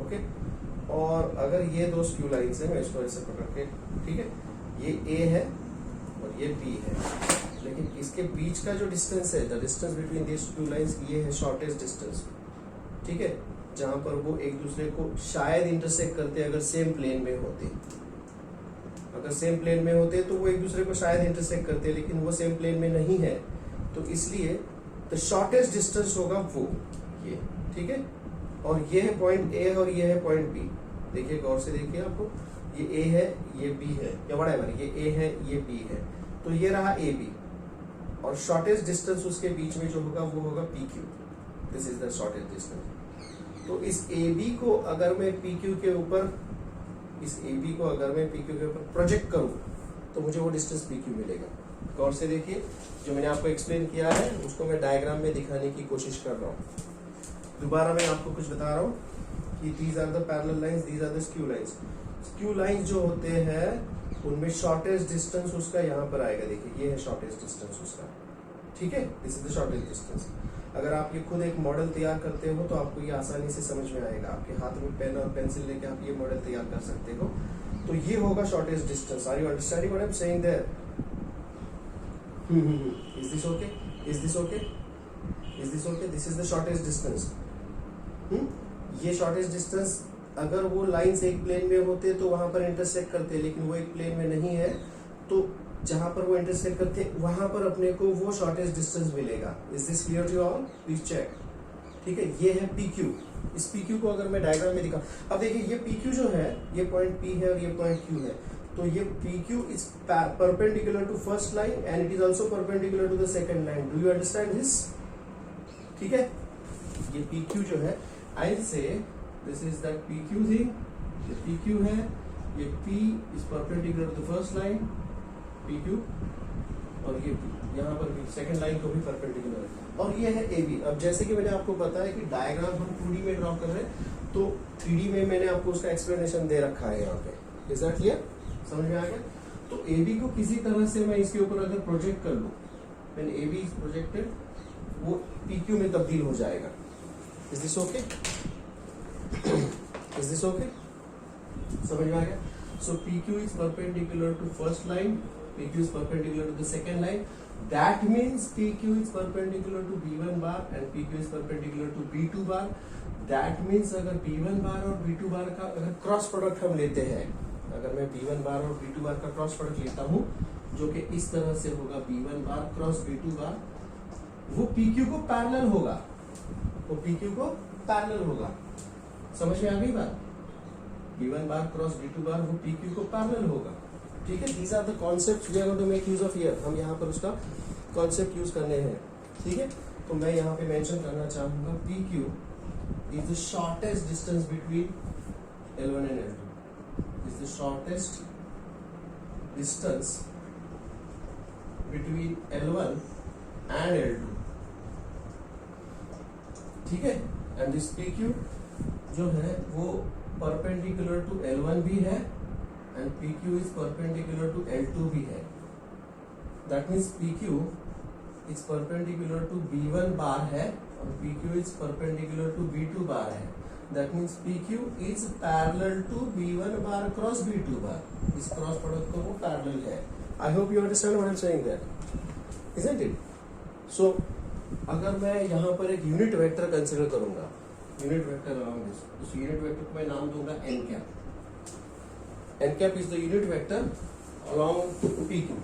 ओके। और अगर ये दो स्क्यू लाइंस है, मैं इसको ऐसे पकड़ के, ठीक है, ये A है और ये B है, लेकिन इसके बीच का जो डिस्टेंस है, the distance between these skew lines, ये है शॉर्टेस्ट डिस्टेंस, ठीक है। जहां पर वो एक दूसरे को शायद इंटरसेक्ट करते अगर सेम प्लेन में होते। अगर सेम प्लेन में होते तो वो एक दूसरे को शायद इंटरसेक्ट करते, लेकिन वो सेम प्लेन में नहीं है, तो इसलिए द शॉर्टेस्ट डिस्टेंस होगा वो ये, ठीक है। और ये है पॉइंट A और ये है पॉइंट B। देखिए गौर से देखिए, आपको ये A है, ये B है, या व्हाटएवर, ये A है, ये B है, तो ये रहा AB, और शॉर्टेस्ट डिस्टेंस उसके बीच में जो होगा वो होगा PQ। This is the shortest distance. तो इस AB को अगर मैं PQ के ऊपर, इस AB को अगर मैं PQ के ऊपर प्रोजेक्ट करूं तो मुझे वो डिस्टेंस PQ मिलेगा। गौर से देखिए, जो मैंने आपको एक्सप्लेन किया है उसको मैं डायग्राम में दिखाने की कोशिश कर रहा हूं। दोबारा मैं आपको कुछ बता रहा हूं कि these are the parallel lines, these are the skew lines. Skew lines जो होते हैं उनमें शॉर्टेस्ट डिस्टेंस उसका यहाँ पर आएगा। देखिए ये है शॉर्टेस्ट डिस्टेंस उसका, ठीक है। This is the shortest distance. अगर आप ये खुद एक मॉडल तैयार करते हो तो आपको ये आसानी से समझ में आएगा। आपके हाथ में पेन और पेंसिल लेके आप ये मॉडल तैयार कर सकते हो। तो ये होगा shortest distance. Are you understanding what I am saying there? Is this okay? Is this okay? Is this okay? This is the shortest distance. ये शॉर्टेस्ट डिस्टेंस, अगर वो लाइंस एक प्लेन में होते तो वहां पर इंटरसेक्ट करते, लेकिन वो एक प्लेन में नहीं है, तो जहां पर वो इंटरसेक्ट करते वहां पर अपने को वो शॉर्टेस्ट डिस्टेंस मिलेगा। Is this clear to all? Please check, ठीक है। ये है PQ। इस PQ को अगर मैं डायग्राम में दिखा, अब देखिए ये PQ जो है, ये पॉइंट P है और ये पॉइंट Q है, तो ये PQ is perpendicular to first line and it is also perpendicular to the second line. Do you understand this? ठीक है। ये PQ जो है, I say this is that PQ thing, ये PQ है, ये P is perpendicular to first line PQ, और ये यहाँ पर भी सेकंड लाइन को भी परपेंडिकुलर है, और ये है AB। अब जैसे कि मैंने आपको बताया कि डायग्राम हम 2D में ड्रॉ कर रहे हैं, तो 3D में मैंने आपको उसका एक्सप्लेनेशन दे रखा है यहाँ पे। Is that clear? समझ में आ गया? तो AB को किसी तरह से मैं इसके ऊपर अगर प्रोजेक्ट कर लूँ, व्हेन AB इज प्रोजेक्टेड, वो PQ में तब्दील हो जाएगा। Is this okay? Is this okay? समझ में आ गया? So P Q is perpendicular to first line, P Q is perpendicular to the second line, that means P Q is perpendicular to B1 bar and P Q is perpendicular to B2 bar. That means अगर B1 bar और B2 बार का अगर cross product हम लेते हैं, अगर मैं B1 bar और B2 बार का क्रॉस प्रोडक्ट लेता हूं जो कि इस तरह से होगा, B1 बार क्रॉस B2 बार, वो PQ को पैरेलल होगा, वो PQ को पैरेलल होगा। समझ में आ गई बात? B1 बार क्रॉस B2 बार वो PQ को पैरेलल होगा। ठीक है, these are the concepts we are going to make use of here. हम यहाँ पर उसका कॉन्सेप्ट यूज करने हैं। ठीक है, तो मैं यहाँ पे मेंशन करना चाहूंगा PQ is the shortest distance between L1 and L2, is the shortest distance between L1 and L2। ठीक है, एंड दिस PQ जो है वो परपेंडिकुलर टू L1 भी है and PQ is perpendicular to L2 भी है। That means PQ is perpendicular to B1 bar है और PQ is perpendicular to B2 bar है। That means PQ is parallel to B1 bar cross B2 bar. इस cross product को वो parallel है। I hope you understand what I am saying that, isn't it? So अगर मैं यहाँ पर एक यूनिट वेक्टर कंसिडर करूंगा, यूनिट वेक्टर अलोंग दिस, उस यूनिट वेक्टर को मैं नाम दूंगा n cap. n cap is the unit vector along PQ.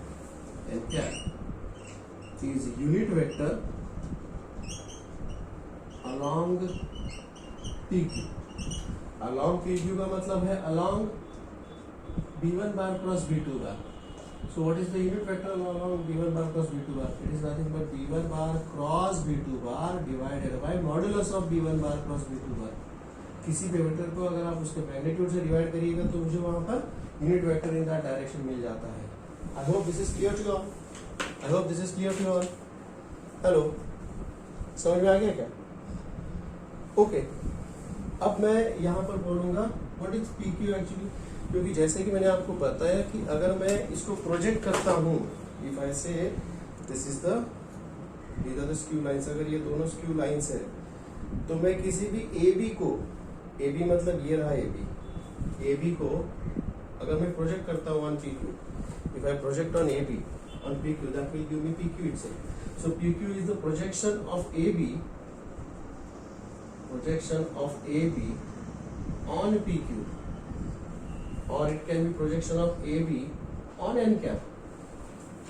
n cap is unit vector along PQ. along PQ का मतलब है along B1 bar cross B2 bar. So what is the unit vector along B1 bar cross B2 bar? It is nothing but B1 bar cross B2 bar divided by modulus of B1 bar cross B2 bar. किसी भी vector को अगर आप उसके magnitude से divide करिएगा तो मुझे वहां पर unit vector in that direction मिल जाता है। I hope this is clear to all. I hope this is clear to all. Hello, समझ में आ गया क्या? ओके, अब मैं यहाँ पर बोलूंगा व्हाट इज PQ एक्चुअली, क्योंकि जैसे कि मैंने आपको बताया कि अगर मैं इसको प्रोजेक्ट करता हूँ, if I say this is these are the skew lines, अगर ये दोनों स्क्यू लाइंस है तो मैं किसी भी AB को, AB मतलब ये रहा AB को अगर मैं प्रोजेक्ट करता हूँ on PQ, if I project on AB on PQ, that will give me PQ itself. So PQ is the projection of AB on PQ, or it can be projection of AB on n cap.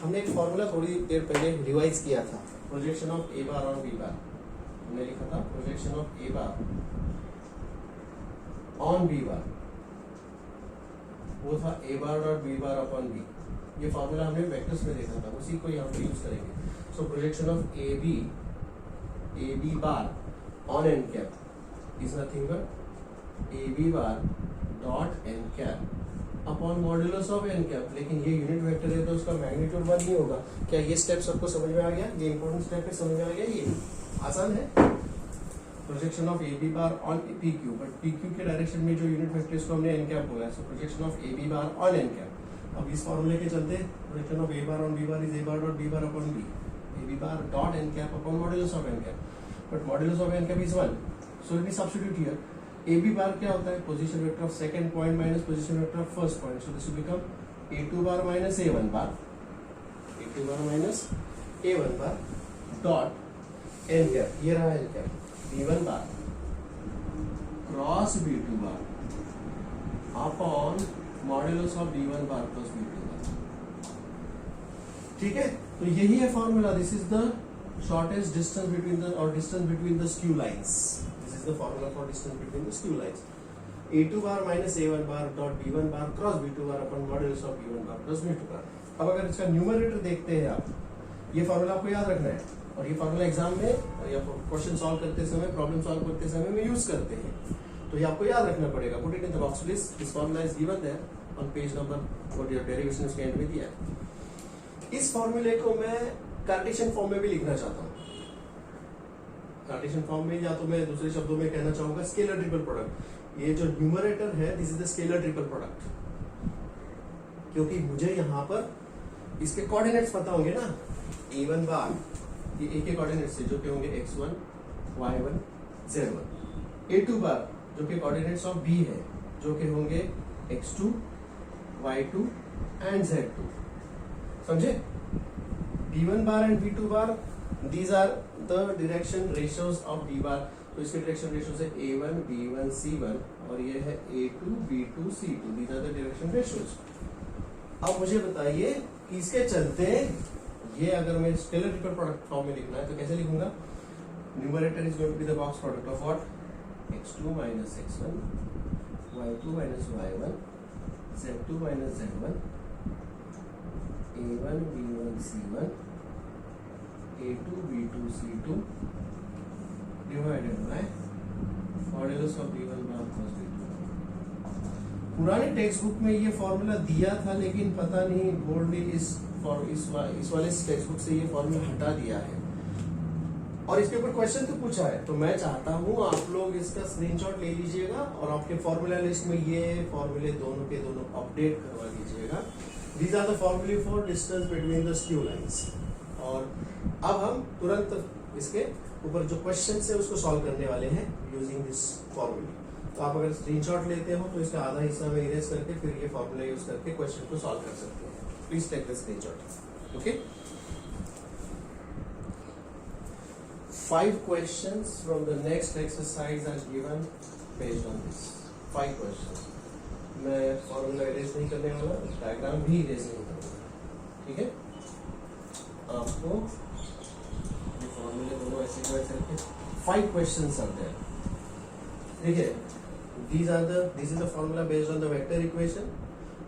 हमने एक formula थोड़ी देर पहले revise किया था, projection of A bar on B bar. हमने लिखा था projection of A bar on B bar, वो था A bar dot B bar upon B। ये फॉर्मूला हमने वेक्टर्स में देखा था, उसी को यहाँ पे यूज करेंगे। So projection of AB bar on n cap is nothing but AB bar dot n cap upon modulus of n cap. लेकिन ये यूनिट वेक्टर है तो उसका मैग्नीट्यूड 1 ही होगा। क्या ये स्टेप सबको समझ में आ गया? ये इंपॉर्टेंट स्टेप है, समझ में आ गया? ये आसान है। Projection of AB bar on PQ, but PQ के डायरेक्शन में जो यूनिट वेक्टर इसको हमने n कैप बोला है। So projection of AB bar on n cap. अब इस फॉर्मूले के चलते projection of A bar on B bar is A bar dot B bar upon B, AB bar dot n cap upon modulus of n cap. But modulus of n cap is 1, so let me substitute here. AB bar क्या होता है? Position vector of second point minus position vector of first point. So this will become A2 bar minus A1 bar, A2 bar minus A1 bar dot n cap, ये रहा n cap, B1 bar cross B2 bar upon modulus of B1 bar plus B2 bar. ठीक है, तो यही है formula. This is the shortest distance between the और distance between the skew lines. This is the formula for distance between the skew lines. A2 bar minus A1 bar dot B1 bar cross B2 bar upon modulus of B1 bar plus B2 बार। अब अगर इसका numerator देखते हैं आप, ये formula आपको याद रखना है और ये फॉर्मूला एग्जाम में या क्वेश्चन सॉल्व करते समय, प्रॉब्लम सॉल्व करते समय में यूज करते हैं, तो ये आपको याद रखना पड़ेगा। Put it in the box please. This formula is given there on page number और योर डेरिवेशन इसके एंड में दिया है। इस फॉर्मूले को मैं कार्टेशियन फॉर्म में भी लिखना चाहता हूँ। कार्टेशियन फॉर्म में, या तो मैं दूसरे शब्दों में कहना चाहूंगा स्केलर ट्रिपल प्रोडक्ट। ये जो न्यूमरेटर है this is the scalar triple product, क्योंकि मुझे यहाँ पर इसके कोऑर्डिनेट्स पता होंगे ना। A1 बार ये A के कोऑर्डिनेट्स है जो कि होंगे x1 y1 z1। A2 बार जो कि कोऑर्डिनेट्स ऑफ बी है, जो कि होंगे x2, y2 एंड z2। समझे? b1 bar and b2 bar, these are the direction ratios of b bar. तो इसके डायरेक्शन रेशियोज है a1 b1 c1 और ये है a2 b2 c2, these are the direction ratios. अब मुझे बताइए कि इसके चलते ये अगर मैं स्केलर वेक्टर प्रोडक्ट फॉर्म में लिखना है तो कैसे लिखूंगा? Numerator is going to be the box product of what? x2 minus x1, y2 minus y1, z2 minus z1, a1 b1 c1, a2 b2 c2 divided by modulus of b1 bar plus b2। पुराने text book में ये formula दिया था, लेकिन पता नहीं board ने इस वाले टेक्स्ट बुक से ये फॉर्मूला हटा दिया है और इसके ऊपर क्वेश्चन तो पूछा है। तो मैं चाहता हूं आप लोग इसका स्क्रीनशॉट ले लीजिएगा और आपके फॉर्मूला लिस्ट में ये फॉर्मूले दोनों के दोनों अपडेट करवा दीजिएगा। दीज आर द फॉर्मूले for distance between the skew lines. और अब हम तुरंत इसके ऊपर जो क्वेश्चन है उसको सॉल्व करने वाले हैं यूजिंग दिस फॉर्मूला। तो आप अगर स्क्रीनशॉट लेते हो तो इसका आधा हिस्सा में इरेज करके फिर ये फॉर्मूला यूज करके क्वेश्चन को सॉल्व कर सकते हैं। Please take the screenshot. Okay, 5 questions from the next exercise are given based on this 5 questions। मैं फॉर्मूला इरेज नहीं करने वाला, डायग्राम भी इरेज नहीं करूंगा। ठीक है, आपको ये फॉर्मूले दोनों ऐसे करके 5 questions are there। ठीक है, this is the formula based on the vector equation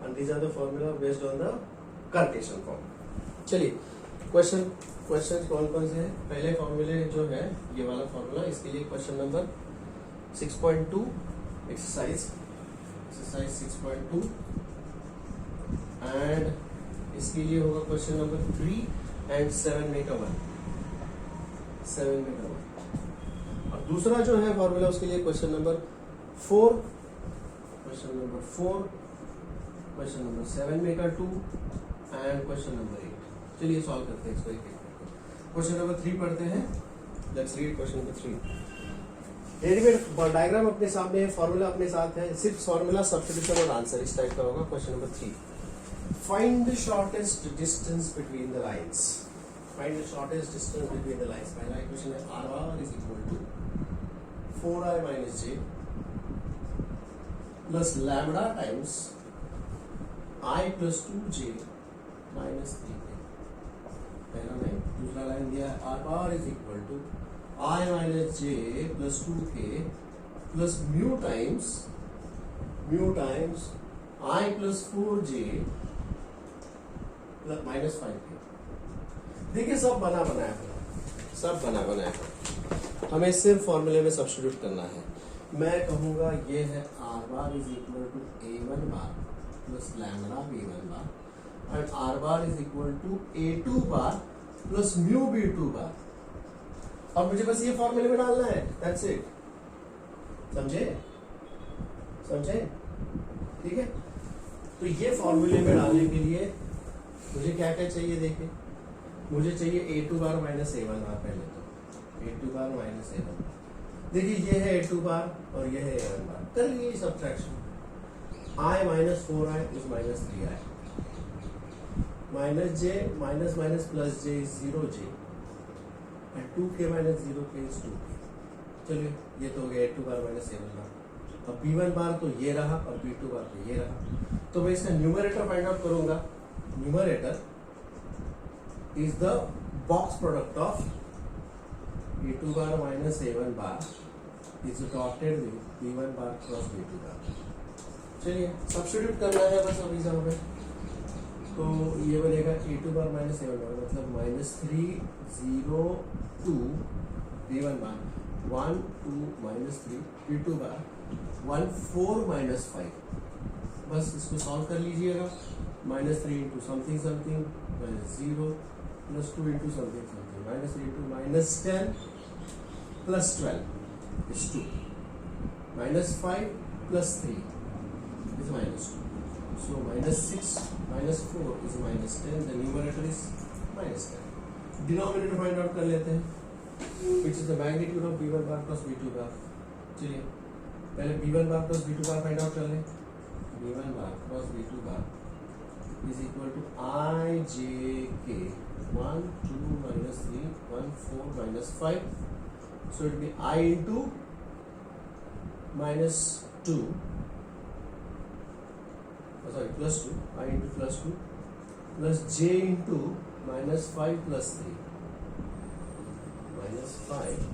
and these are the formula based on the Cartesian form। चलिए क्वेश्चन कौन कौन से हैं? पहले फॉर्मूले जो है ये वाला फॉर्मूला, इसके लिए क्वेश्चन नंबर 6.2 एक्सरसाइज 6.2 एंड इसके लिए होगा क्वेश्चन नंबर 3 एंड 7 में का 1। और दूसरा जो है फॉर्मूला उसके लिए क्वेश्चन नंबर 4, क्वेश्चन नंबर 7 में का 2 एंड क्वेश्चन नंबर 8। चलिए सॉल्व करते हैं इसको एक एक। क्वेश्चन नंबर 3 पढ़ते हैं। Let's read question number 3। Readymade diagram अपने सामने है, फॉर्मूला अपने साथ है, सिर्फ फॉर्मूला सब्स्टिट्यूशन और आंसर इस टाइप का होगा। Question number 3, find the shortest distance between the lines. Find the shortest distance between the lines. पहला इक्वेशन है r is equal to 4i minus j plus lambda times i plus 2j minus 3। पहला line. दूसरा line दिया है r bar is equal to i minus j plus 2k plus mu times i plus 4j plus minus 5k। देखिए सब बना बनाया है, हमें सिर्फ फॉर्मूले में सब्स्टिट्यूट करना है। मैं कहूंगा ये है r bar is equal to a1 bar plus lambda b1 bar and r bar is equal to a2 bar plus mu b2 bar। और मुझे बस ये फॉर्मूले में डालना है, that's it। समझे? ठीक है, तो ये फॉर्मूले में डालने के लिए मुझे क्या क्या चाहिए? देखिए, मुझे चाहिए a2 बार माइनस a1 बार। पहले तो a2 बार माइनस a1 बार। देखिए ये है a2 बार और ये है a1 बार। कर लिए subtraction. i minus 4i is minus 3i minus j minus minus plus j is 0j and 2k minus 0k is 2k। चलिए ये तो हो गया a2 बार माइनस a1 बार। अब b1 बार तो ये रहा और b2 बार तो ये रहा। तो मैं इसका न्यूमरेटर फाइंड आउट करूंगा। Numerator is the box product of a2 bar minus a1 bar is dotted with b1 bar plus b2 बार। चलिए सब्स्टिट्यूट करना है बस अभी सब में। तो ये बनेगा a2 बार माइनस a1 बार मतलब माइनस 3 0 2 b1 बार 1 2 माइनस 3 b2 बार 1 4 माइनस 5। बस इसको सॉल्व कर लीजिएगा। Minus 3 into something something minus 0 plus 2 into something something minus 3 into minus 10 plus 12 is 2 minus 5 plus 3 is minus 2। So minus 6 minus 4 is minus 10. The numerator is minus 10. Denominator find out कर लेते हैं, which is the magnitude of b1 bar plus b2 bar। चलिए पहले b1 bar plus b2 bar find out कर लें। b1 bar cross b2 bar is equal to i j k 1 2 minus 3 1 4 minus 5, so it will be I into minus 2, sorry plus 2, I into plus 2 plus j into minus 5 plus 3 minus 5,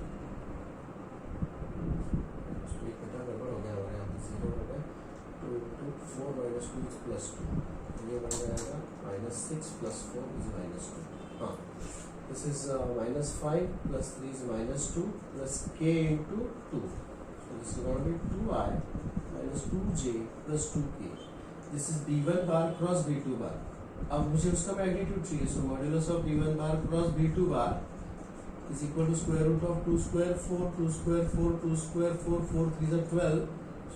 एक बेटा गड़बड़ हो गया हमारे यहाँ पे 0 हो गया, 2 into 4 minus 2 is plus 2, ये बन जाएगा minus 6 plus 4 is minus 2. हाँ, this is minus 5 plus 3 is minus 2 plus k into 2, so this is going to be 2i minus 2j plus 2k. This is b1 bar cross b2 bar. अब मुझे उसका magnitude चाहिए, so modulus of b1 bar cross b2 bar is equal to square root of 2 square 4 2 square 4 2 square 4 4 3 is 12,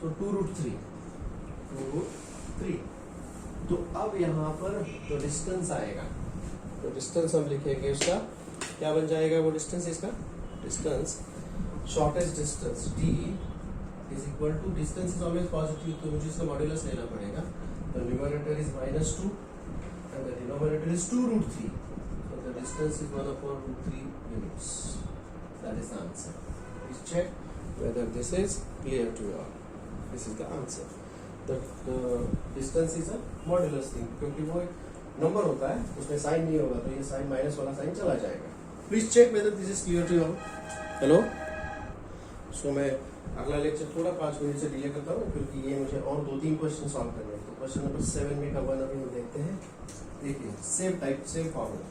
so 2 root 3. तो अब यहाँ पर जो distance आएगा, तो डिस्टेंस हम लिखेंगे उसका क्या बन जाएगा, वो डिस्टेंस इसका distance shortest distance d is equal to, distance is always positive, तो मुझे इसका मॉड्यूलस लेना पड़ेगा, तो numerator is -2 and the denominator is 2 root 3, so the distance is 1 upon root 3 units. That is the answer. Please check whether this is clear to you all. This is the answer. The distance is a modulus thing, क्योंकि वो number होता है, उसमें sign नहीं होगा, तो ये sign minus वाला साइन चला जाएगा. Please check whether this is clear to you all. Hello? So मैं अगला लेक्चर थोड़ा 5 मिनट से डिले करता हूँ, क्योंकि ये मुझे और 2-3 क्वेश्चन सॉल्व करने हैं. तो क्वेश्चन नंबर 7 में का 1 अभी हम देखते हैं. देखिए same type same formula.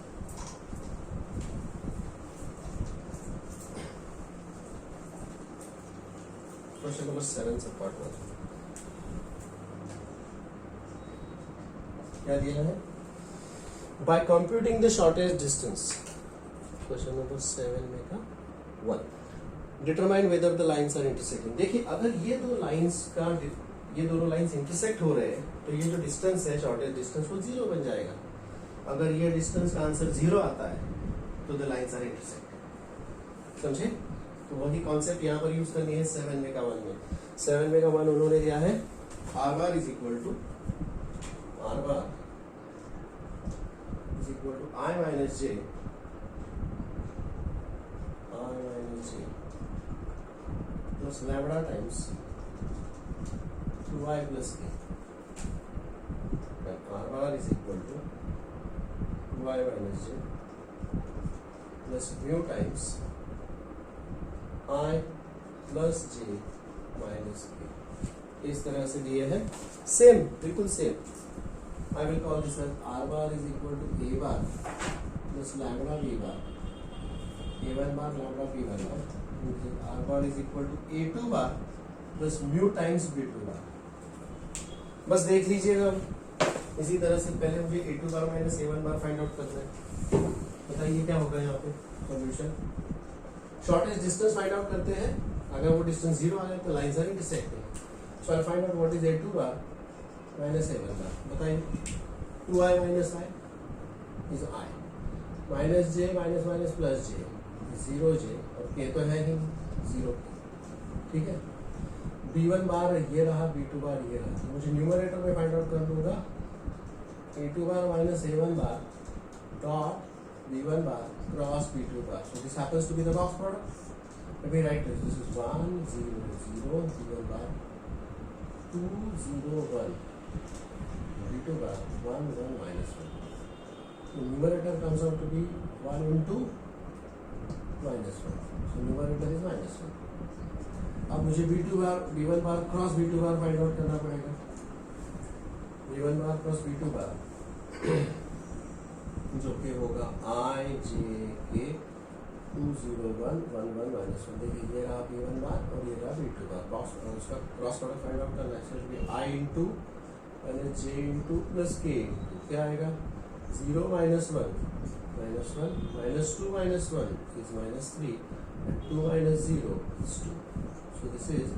Question number 7 से पार्ट 1 क्या दिया है, by computing the shortest distance. Question number 7 में का 1, determine whether the lines are intersecting. देखिए अगर ये दो लाइन्स का ये दोनों लाइन्स इंटरसेक्ट हो रहे हैं, तो ये जो डिस्टेंस है शॉर्टेस्ट डिस्टेंस वो 0 बन जाएगा. अगर ये डिस्टेंस का आंसर 0 आता है तो द लाइन्स आर इंटरसेक्टिंग. समझे? तो वही कॉन्सेप्ट यहाँ पर यूज करनी है 7 में का 1 में. 7 में का 1 उन्होंने दिया है r bar is equal to I minus j plus lambda times 2i plus k, and r bar is equal to 2i minus j plus mu times i plus j minus k. इस तरह से दिए हैं, same बिल्कुल same. I will call this as r bar is equal to a bar plus lambda b bar, a1 bar lambda b1 bar, r bar is equal to a2 bar plus mu times b2 bar. बस देख लीजिएगा. इसी तरह से पहले मुझे a2 bar minus a1 bar find out करना है. बताइए क्या होगा यहाँ पे solution. Shortest distance find out करते हैं. अगर वो डिस्टेंस 0 आ जाए तो lines are intersecting. So I find out what is a2 bar minus a1 bar. बताइए 2i minus I is I, minus j minus minus plus j 0j, और k तो है ही 0. ठीक है. b1 बार ये रहा, b2 बार ये रहा, तो मुझे न्यूमरेटर में फाइंड आउट कर लूंगा a2 bar minus a1 bar dot b1 bar cross b2 bar. So this happens to be the box product. Let me write this. This is 1 0 0 b1 bar 2 0 1 b2 bar 1 1 minus 1. So numerator comes out to be 1 into minus 1. So numerator is minus 1. अब मुझे b1 bar cross b2 bar find out करना पड़ेगा. b1 bar cross b2 बार जो कि होगा i j k 2 0 1 1 1 minus 1. देखिए ये रहा b1 बार और ये रहा b2 बार. उसका क्रॉस प्रोडक्ट फाइंड आउट करना है. so i into minus j into plus k into क्या आएगा 0 minus 1 minus 1 minus 2 minus 1 is minus 3 and 2 minus 0 is 2. So this is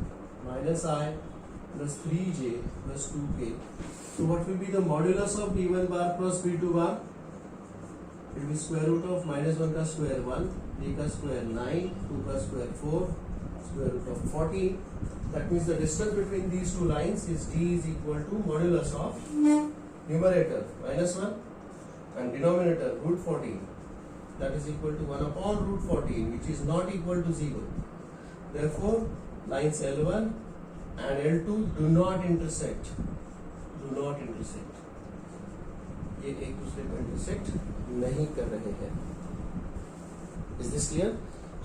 minus I plus 3j plus 2k. So what will be the modulus of b1 bar plus b2 bar? It will be square root of minus 1 का square 1, 3 का square 9, 2 का square 4, square root of 14 That means the distance between these two lines is d is equal to modulus of numerator -1 and denominator root 14. That is equal to 1 upon root 14, which is not equal to 0. Therefore, lines L1 and L2 do not intersect. Do not intersect. ये एक दूसरे को intersect नहीं कर रहे हैं. Is this clear?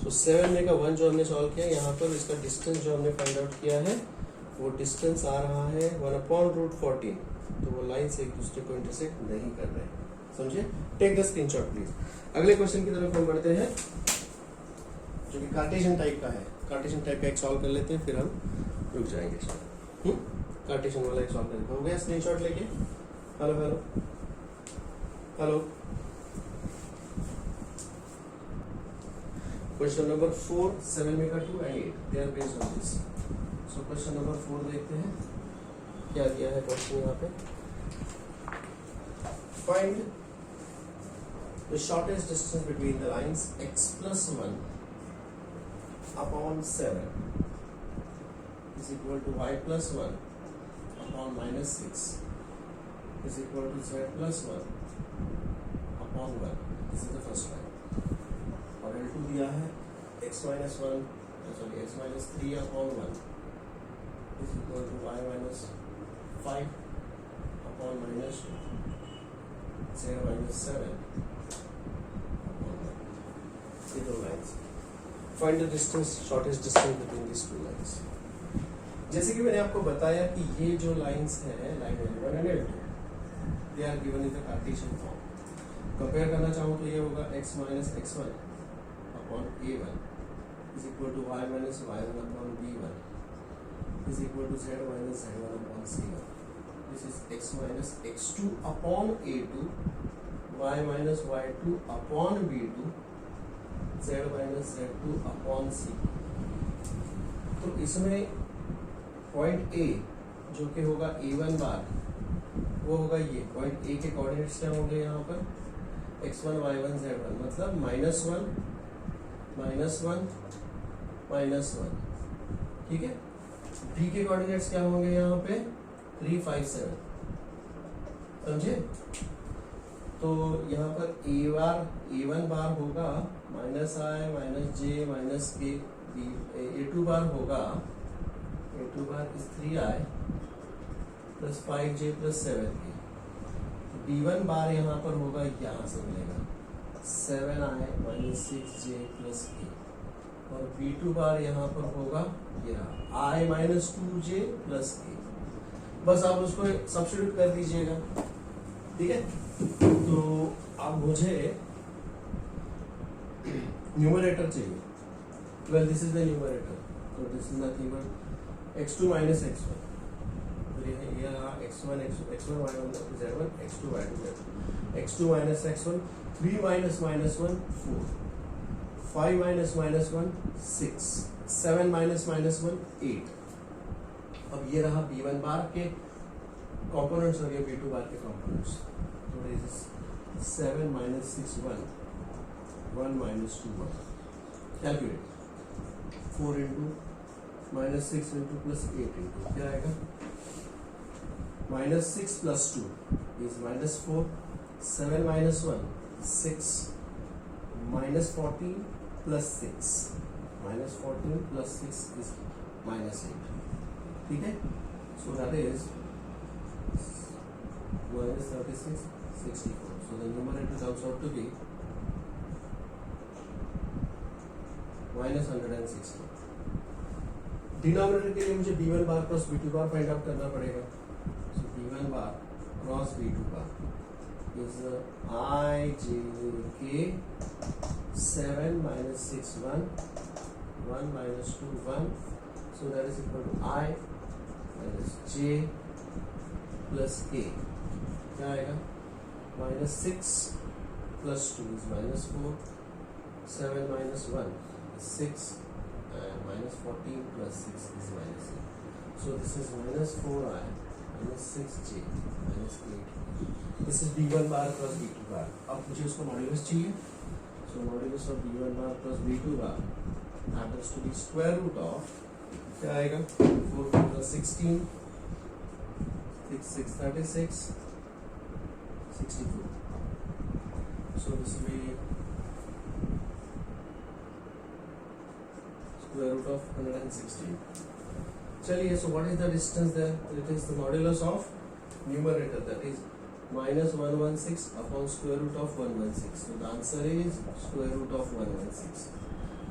So 7 में का 1 जो हमने सॉल्व किया, यहाँ पर इसका डिस्टेंस जो हमने फाइंड आउट किया है, वो डिस्टेंस आ रहा है 1 अपॉन रूट 14. तो वो लाइन से एक दूसरे को इंटरसेक्ट नहीं कर रहे हैं. समझे? Take the screenshot please. अगले क्वेश्चन की तरफ हम बढ़ते हैं, जो कि कार्टेशियन टाइप का है. कार्टेशियन टाइप का एक सॉल्व कर लेते हैं, फिर हम रुक जाएंगे. कार्टेशियन वाला एक सॉल्व करेंगे. हो गया स्क्रीनशॉट लेके? Hello hello hello. Question number 4, 7 में का 2 and 8, they are based on this. So question number 4 देखते हैं क्या दिया है क्वेश्चन यहाँ पे. Find the shortest distance between the lines x plus 1 upon 7 is equal to y plus 1 upon minus 6 is equal to z plus 1 upon 1. This is the first line. और L2 दिया है x minus 1 sorry x minus 3 upon 1 is equal to y minus 5 upon minus 2 z minus 7 upon 1. ये दो lines. Find the distance, shortest distance between this two lines. जैसे कि मैंने आपको बताया कि ये जो लाइन्स हैं, line L1 and L2, they are given in the Cartesian form. Compare करना चाहूँ तो ये होगा x minus x1 upon a1 is equal to y minus y1 upon b1 is equal to z minus z1 upon c1. This is x minus x2 upon a2, y minus y2 upon b2, z minus z2 upon c. तो इसमें point a जो कि होगा a1 बार, वो होगा ये point a के coordinates क्या होंगे यहाँ पर x1 y1 z1, मतलब -1 -1 -1. ठीक है. b के कोऑर्डिनेट्स क्या होंगे यहाँ पे 3 5 7. समझे? तो यहाँ पर a1 बार होगा -i -j -k. a2 बार होगा, a2 bar is 3i plus 5j plus 7k. b1 बार यहाँ पर होगा, यहाँ से मिलेगा 7i minus 6j plus k. और b2 बार यहाँ पर होगा ये रहा i minus 2j plus k. बस आप उसको सब्स्टिट्यूट कर दीजिएगा. ठीक है. तो अब मुझे न्यूमरेटर चाहिए. Well this is the numerator. तो this is nothing but x2 minus x1. ये रहा x1 y1 z1 x2 y2 z2. x2 minus x1 3 minus minus 1 4 5 minus minus 1 6 7 minus minus 1 8. अब ये रहा b1 बार के कंपोनेंट्स और ये b2 बार के कंपोनेंट्स. तो this is 7 minus 6 1 1 minus 2 1. Calculate. 4 into minus 6 into plus 8 into क्या आएगा minus 6 plus 2 is minus 4. 7 minus 1 6 minus 14 plus 6 minus 14 plus 6 is minus 8. ठीक है. So that is minus 36 64. So the numerator comes out to be minus 160. Denominator के लिए मुझे b1 bar cross b2 bar find out करना पड़ेगा. So b1 bar cross b2 bar is I j k 7 minus 6 1 1 minus 2 1. So that is equal to I minus j plus k. क्या आएगा minus 6 plus 2 is minus 4. 7 minus 1 is 6 and minus 14 plus 6 is minus 8. So this is minus 4i minus 6j minus 8. This is b1 bar plus b2 bar. अब मुझे उसको modulus चाहिए. So modulus of b1 bar plus b2 bar happens to be square root of क्या आएगा 4 4 16 6 6 36 64 so this will be square root of 116. चलिए, so what is the distance there? It is the modulus of numerator, that is minus 116 upon square root of 116. So the answer is square root of 116.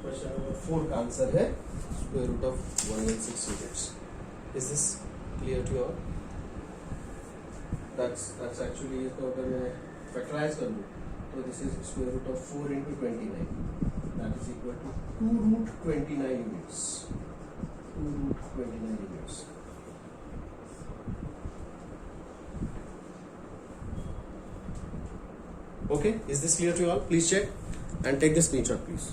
Question number 4 का answer है square root of 116 units. Is this clear to you all? That's actually इसको अगर मैं factorize कर लूँ तो this is square root of 4 into 29. That is equal to 2 root 29 units. 2 root 29 units. Okay, is this clear to you all? Please check and take the screenshot, please.